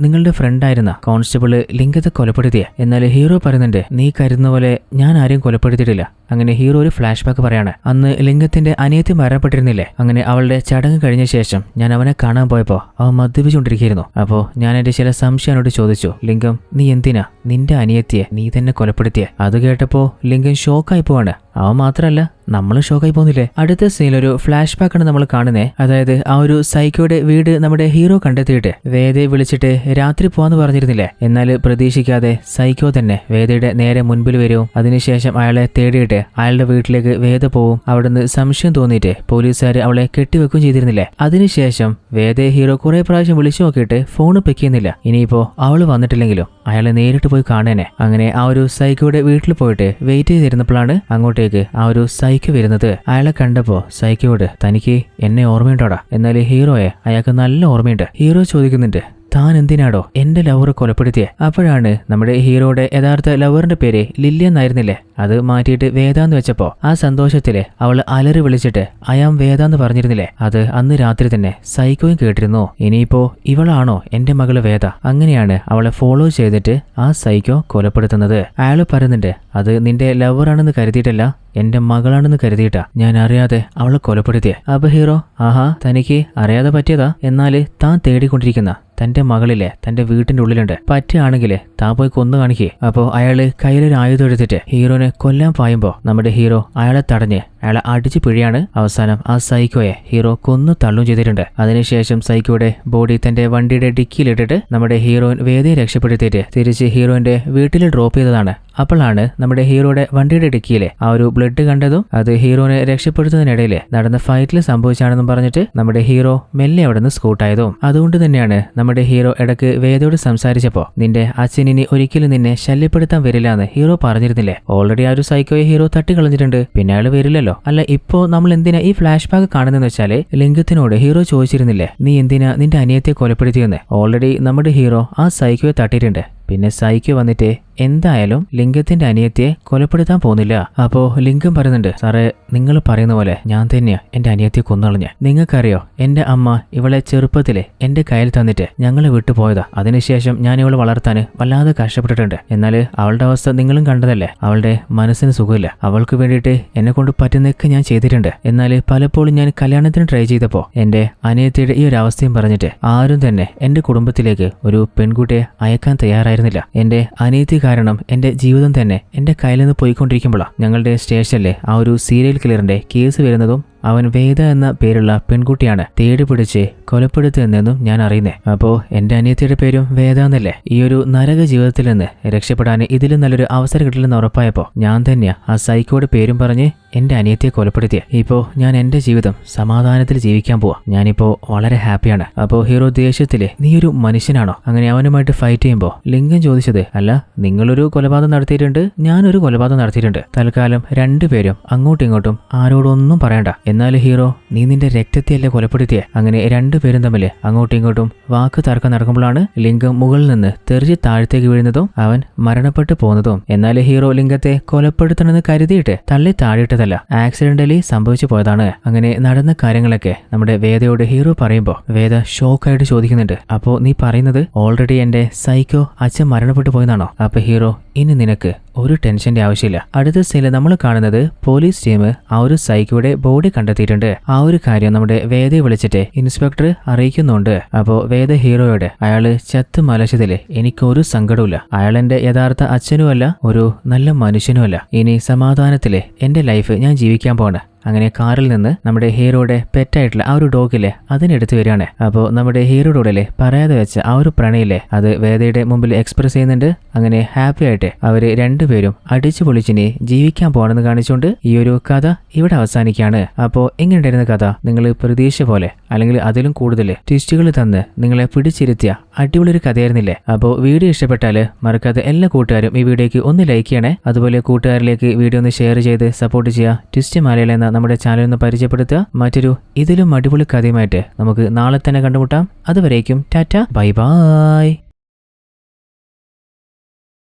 നിങ്ങളുടെ ഫ്രണ്ടായിരുന്ന കോൺസ്റ്റബിള് ലിംഗത്തെ കൊലപ്പെടുത്തിയ? എന്നാൽ ഹീറോ പറയുന്നുണ്ട്, നീ കരുതുന്ന പോലെ ഞാൻ ആരെയും കൊലപ്പെടുത്തിയിട്ടില്ല. അങ്ങനെ ഹീറോ ഒരു ഫ്ലാഷ് ബാക്ക് പറയാണ്, അന്ന് ലിംഗത്തിന്റെ അനിയത്തി മരണപ്പെട്ടിരുന്നില്ലേ, അങ്ങനെ അവളുടെ ചടങ്ങ് കഴിഞ്ഞ ശേഷം ഞാൻ അവനെ കാണാൻ പോയപ്പോ അവൻ മദ്യപിച്ചുകൊണ്ടിരിക്കുന്നു. അപ്പോ ഞാൻ എന്റെ ചില സംശയനോട് ചോദിച്ചു, ലിംഗം നീ എന്തിനാ നിന്റെ അനിയത്തിയെ നീ തന്നെ കൊലപ്പെടുത്തിയെ? അത് കേട്ടപ്പോ ലിംഗം ഷോക്കായി പോവാണ്. അവൻ മാത്രല്ല നമ്മൾ ഷോക്കായി പോകുന്നില്ലേ. അടുത്ത സീനിലൊരു ഫ്ലാഷ് ബാക്ക് ആണ് നമ്മൾ കാണുന്നത്. അതായത് ആ ഒരു സൈക്കോയുടെ വീട് നമ്മുടെ ഹീറോ കണ്ടെത്തിയിട്ട് വേദയെ വിളിച്ചിട്ട് രാത്രി പോവാന്ന് പറഞ്ഞിരുന്നില്ലേ. എന്നാൽ പ്രതീക്ഷിക്കാതെ സൈക്കോ തന്നെ വേദയുടെ നേരെ മുൻപിൽ വരും. അതിനുശേഷം അയാളെ തേടിയിട്ട് അയാളുടെ വീട്ടിലേക്ക് വേദ പോവും. അവിടുന്ന് സംശയം തോന്നിയിട്ട് പോലീസുകാർ അവളെ കെട്ടിവെക്കുകയും ചെയ്തിരുന്നില്ലേ. അതിനുശേഷം വേദയെ ഹീറോ കുറെ പ്രാവശ്യം വിളിച്ചു നോക്കിയിട്ട് ഫോണ് പെക്കിയുന്നില്ല. ഇനിയിപ്പോ അവള് വന്നിട്ടില്ലെങ്കിലും അയാളെ നേരിട്ട് പോയി കാണാനെ. അങ്ങനെ ആ ഒരു സൈക്കോയുടെ വീട്ടിൽ പോയിട്ട് വെയിറ്റ് ചെയ്തിരുന്നപ്പോഴാണ് അങ്ങോട്ടേക്ക് ആ ഒരു സൈക്കോ വരുന്നത്. അയാളെ കണ്ടപ്പോ സൈക്കോയോട്, തനിക്ക് എന്നെ ഓർമ്മയുണ്ടോടാ? എന്നാൽ ഹീറോയെ അയാൾക്ക് നല്ല ഓർമ്മയുണ്ട്. ഹീറോ ചോദിക്കുന്നുണ്ട്, താൻ എന്തിനാടോ എന്റെ ലവറെ കൊലപ്പെടുത്തിയെ? അപ്പോഴാണ് നമ്മുടെ ഹീറോയുടെ യഥാർത്ഥ ലവറിന്റെ പേര് ലില്ലി എന്നായിരുന്നില്ലേ, അത് മാറ്റിയിട്ട് വേദ എന്ന് വെച്ചപ്പോ ആ സന്തോഷത്തില് അവൾ അലറി വിളിച്ചിട്ട് അയാം വേദ എന്ന് പറഞ്ഞിരുന്നില്ലേ, അത് അന്ന് രാത്രി തന്നെ സൈക്കോയും കേട്ടിരുന്നു. ഇനിയിപ്പോ ഇവളാണോ എന്റെ മകള് വേദ? അങ്ങനെയാണ് അവളെ ഫോളോ ചെയ്തിട്ട് ആ സൈക്കോ കൊലപ്പെടുത്തുന്നത്. അയാള് പറയുന്നുണ്ട്, അത് നിന്റെ ലവറാണെന്ന് കരുതിയിട്ടല്ല, എന്റെ മകളാണെന്ന് കരുതിയിട്ടാ ഞാൻ അറിയാതെ അവളെ കൊലപ്പെടുത്തിയെ. അപ്പൊ ഹീറോ ആഹാ തനിക്ക് അറിയാതെ പറ്റിയതാ, എന്നാല് താൻ തേടിക്കൊണ്ടിരിക്കുന്ന തന്റെ മകളിലെ തന്റെ വീട്ടിന്റെ ഉള്ളിലുണ്ട്, പറ്റുകയാണെങ്കില് താൻ പോയി കൊന്നു കാണിക്കേ. അപ്പോ അയാള് കയ്യിലൊരു ആയുധം എടുത്തിട്ട് ഹീറോനെ കൊല്ലാൻ പായുമ്പോ നമ്മുടെ ഹീറോ അയാളെ തടഞ്ഞ് അയാളെ അടിച്ചു പിഴിയാണ്. അവസാനം ആ സൈക്കോയെ ഹീറോ കൊന്നു തള്ളും ചെയ്തിട്ടുണ്ട്. അതിനുശേഷം സൈക്കോയുടെ ബോഡി തന്റെ വണ്ടിയുടെ ഡിക്കിയിലിട്ടിട്ട് നമ്മുടെ ഹീറോയിൻ വേദയെ രക്ഷപ്പെടുത്തിയിട്ട് തിരിച്ച് ഹീറോയിന്റെ വീട്ടിൽ ഡ്രോപ്പ് ചെയ്തതാണ്. അപ്പോഴാണ് നമ്മുടെ ഹീറോയുടെ വണ്ടിയുടെ ഡിക്കിയിലെ ആ ഒരു ബ്ലഡ് കണ്ടതും അത് ഹീറോനെ രക്ഷപ്പെടുത്തുന്നതിനിടയിൽ നടന്ന ഫൈറ്റിൽ സംഭവിച്ചാണെന്നും പറഞ്ഞിട്ട് നമ്മുടെ ഹീറോ മെല്ലെ അവിടെ നിന്ന് സ്കൂട്ടായതും. അതുകൊണ്ട് തന്നെയാണ് നമ്മുടെ ഹീറോ ഇടയ്ക്ക് വേദയോട് സംസാരിച്ചപ്പോ നിന്റെ അച്ഛൻ ഇനി ഒരിക്കലും നിന്നെ ശല്യപ്പെടുത്താൻ വരില്ല എന്ന് ഹീറോ പറഞ്ഞിരുന്നില്ലേ. ഓൾറെഡി ആ ഒരു സൈക്കോയെ ഹീറോ തട്ടിക്കളഞ്ഞിട്ടുണ്ട്, പിന്നെ അയാൾ വരില്ലല്ലോ. അല്ല ഇപ്പോ നമ്മൾ എന്തിനാ ഈ ഫ്ലാഷ് ബാക്ക് കാണുന്നതെന്ന് വെച്ചാല് ലിംഗത്തിനോട് ഹീറോ ചോദിച്ചിരുന്നില്ലേ നീ എന്തിനാ നിന്റെ അനിയത്തെ കൊലപ്പെടുത്തിയെന്ന്. ഓൾറെഡി നമ്മുടെ ഹീറോ ആ സൈക്കോയെ തട്ടിയിട്ടുണ്ട്. പിന്നെ സൈക്കോ വന്നിട്ട് എന്തായാലും ലിംഗത്തിന്റെ അനിയത്തിയെ കൊലപ്പെടുത്താൻ പോകുന്നില്ല. അപ്പോ ലിംഗം പറയുന്നുണ്ട് സാറേ നിങ്ങൾ പറയുന്ന പോലെ ഞാൻ തന്നെയാ എന്റെ അനിയത്തിയെ കൊന്നുകളഞ്ഞ. നിങ്ങൾക്കറിയോ എന്റെ അമ്മ ഇവളെ ചെറുപ്പത്തിലെ എന്റെ കയ്യിൽ തന്നിട്ട് ഞങ്ങളെ വിട്ടുപോയതാ. അതിനുശേഷം ഞാൻ ഇവളെ വളർത്താൻ വല്ലാതെ കഷ്ടപ്പെട്ടിട്ടുണ്ട്. എന്നാല് അവളുടെ അവസ്ഥ നിങ്ങളും കണ്ടതല്ലേ. അവളുടെ മനസ്സിന് സുഖമില്ല. അവൾക്ക് വേണ്ടിയിട്ട് എന്നെ കൊണ്ട് പറ്റുന്നതൊക്കെ ഞാൻ ചെയ്തിട്ടുണ്ട്. എന്നാല് പലപ്പോഴും ഞാൻ കല്യാണത്തിന് ട്രൈ ചെയ്തപ്പോ എന്റെ അനിയത്തിയുടെ ഈ ഒരു അവസ്ഥയും പറഞ്ഞിട്ട് ആരും തന്നെ എന്റെ കുടുംബത്തിലേക്ക് ഒരു പെൺകുട്ടിയെ അയക്കാൻ തയ്യാറായിരുന്നില്ല. എന്റെ അനിയത്തി കാരണം എന്റെ ജീവിതം തന്നെ എന്റെ കയ്യിൽ നിന്ന് പോയിക്കൊണ്ടിരിക്കുമ്പോഴാണ് ഞങ്ങളുടെ സ്റ്റേഷനിലെ ആ ഒരു സീരിയൽ കില്ലറിന്റെ കേസ് വരുന്നതും അവൻ വേദ എന്ന പേരുള്ള പെൺകുട്ടിയാണ് തേടി പിടിച്ച് കൊലപ്പെടുത്തുന്നതെന്നും ഞാൻ അറിയുന്നേ. അപ്പോ എന്റെ അനിയത്തിയുടെ പേരും വേദ എന്നല്ലേ. ഈ ഒരു നരക ജീവിതത്തിൽ നിന്ന് രക്ഷപ്പെടാൻ ഇതിലും നല്ലൊരു അവസരം കിട്ടില്ലെന്ന് ഉറപ്പായപ്പോ ഞാൻ തന്നെയാ ആ സൈക്കോയുടെ പേരും പറഞ്ഞ് എന്റെ അനിയത്തിയെ കൊലപ്പെടുത്തിയ. ഇപ്പോ ഞാൻ എന്റെ ജീവിതം സമാധാനത്തിൽ ജീവിക്കാൻ പോവാ. ഞാനിപ്പോ വളരെ ഹാപ്പിയാണ്. അപ്പോ ഹീറോ ദേഷ്യത്തില് നീ ഒരു മനുഷ്യനാണോ? അങ്ങനെ അവനുമായിട്ട് ഫൈറ്റ് ചെയ്യുമ്പോ ലിംഗം ചോദിച്ചത് അല്ല നിങ്ങളൊരു കൊലപാതകം നടത്തിയിട്ടുണ്ട്, ഞാനൊരു കൊലപാതകം നടത്തിയിട്ടുണ്ട്. തൽക്കാലം രണ്ടുപേരും അങ്ങോട്ടും ഇങ്ങോട്ടും ആരോടൊന്നും പറയണ്ട. എന്നാൽ ഹീറോ നീ നിന്റെ രക്തത്തെയല്ലേ കൊലപ്പെടുത്തിയെ. അങ്ങനെ രണ്ടുപേരും തമ്മിൽ അങ്ങോട്ടും ഇങ്ങോട്ടും വാക്ക് തർക്കം നടക്കുമ്പോഴാണ് ലിംഗം മുകളിൽ നിന്ന് തെറിച്ച് താഴത്തേക്ക് വീഴുന്നതും അവൻ മരണപ്പെട്ടു പോകുന്നതും. എന്നാൽ ഹീറോ ലിംഗത്തെ കൊലപ്പെടുത്തണമെന്ന് കരുതിയിട്ട് തള്ളി താഴെയിട്ടതല്ല, ആക്സിഡന്റലി സംഭവിച്ചു പോയതാണ്. അങ്ങനെ നടന്ന കാര്യങ്ങളൊക്കെ നമ്മുടെ വേദയോട് ഹീറോ പറയുമ്പോ വേദ ഷോക്കായിട്ട് ചോദിക്കുന്നുണ്ട് അപ്പോ നീ പറയുന്നത് ഓൾറെഡി എന്റെ സൈക്കോ അച്ഛൻ മരണപ്പെട്ടു പോയെന്നാണോ? അപ്പൊ ഹീറോ ഇനി നിനക്ക് ഒരു ടെൻഷന്റെ ആവശ്യമില്ല. അടുത്ത സീനിൽ നമ്മൾ കാണുന്നത് പോലീസ് ടീം ആ ഒരു സൈക്കോയുടെ ബോഡി കണ്ടെത്തിയിട്ടുണ്ട്. ആ ഒരു കാര്യം നമ്മുടെ വേദയെ വിളിച്ചിട്ട് ഇൻസ്പെക്ടർ അറിയിക്കുന്നുണ്ട്. അപ്പോ വേദ ഹീറോയോട് അയാള് ചത്ത് മലച്ചതില് എനിക്കൊരു സങ്കടവുമില്ല. അയാൾ എന്റെ യഥാർത്ഥ അച്ഛനുമല്ല, ഒരു നല്ല മനുഷ്യനുമല്ല. ഇനി സമാധാനത്തില് എന്റെ ലൈഫ് ഞാൻ ജീവിക്കാൻ പോവാണ്. അങ്ങനെ കാറിൽ നിന്ന് നമ്മുടെ ഹീറോയുടെ പെറ്റായിട്ടുള്ള ആ ഒരു ഡോഗിലെ അതിനെടുത്ത് വരികയാണ്. അപ്പോൾ നമ്മുടെ ഹീറോയുടെ പറയാതെ വെച്ച ആ ഒരു പ്രണയിലെ അത് വേദയുടെ മുമ്പിൽ എക്സ്പ്രസ് ചെയ്യുന്നുണ്ട്. അങ്ങനെ ഹാപ്പി ആയിട്ട് അവര് രണ്ടുപേരും അടിച്ചു പൊളിച്ചിനി ജീവിക്കാൻ പോകണമെന്ന് കാണിച്ചുകൊണ്ട് ഈ ഒരു കഥ ഇവിടെ അവസാനിക്കുകയാണ്. അപ്പോൾ എങ്ങനെയുണ്ടായിരുന്ന കഥ? നിങ്ങൾ പ്രതീക്ഷ പോലെ അല്ലെങ്കിൽ അതിലും കൂടുതൽ ട്വിസ്റ്റുകൾ തന്ന് നിങ്ങളെ പിടിച്ചിരുത്തിയ അടിപൊളി ഒരു കഥയായിരുന്നില്ലേ? അപ്പോൾ വീഡിയോ ഇഷ്ടപ്പെട്ടാൽ മറക്കാതെ എല്ലാ കൂട്ടുകാരും ഈ വീഡിയോയ്ക്ക് ഒന്ന് ലൈക്ക് ചെയ്യണേ. അതുപോലെ കൂട്ടുകാരിലേക്ക് വീഡിയോ ഒന്ന് ഷെയർ ചെയ്ത് സപ്പോർട്ട് ചെയ്യുക. ട്വിസ്റ്റ് മലയാളം എന്ന നമ്മുടെ ചാനൽ ഒന്ന് പരിചയപ്പെടുത്തുക. മറ്റൊരു ഇതിലും അടിപൊളി കഥയുമായിട്ട് നമുക്ക് നാളെ തന്നെ കണ്ടുമുട്ടാം. അതുവരേക്കും ടാറ്റ ബൈ ബൈ.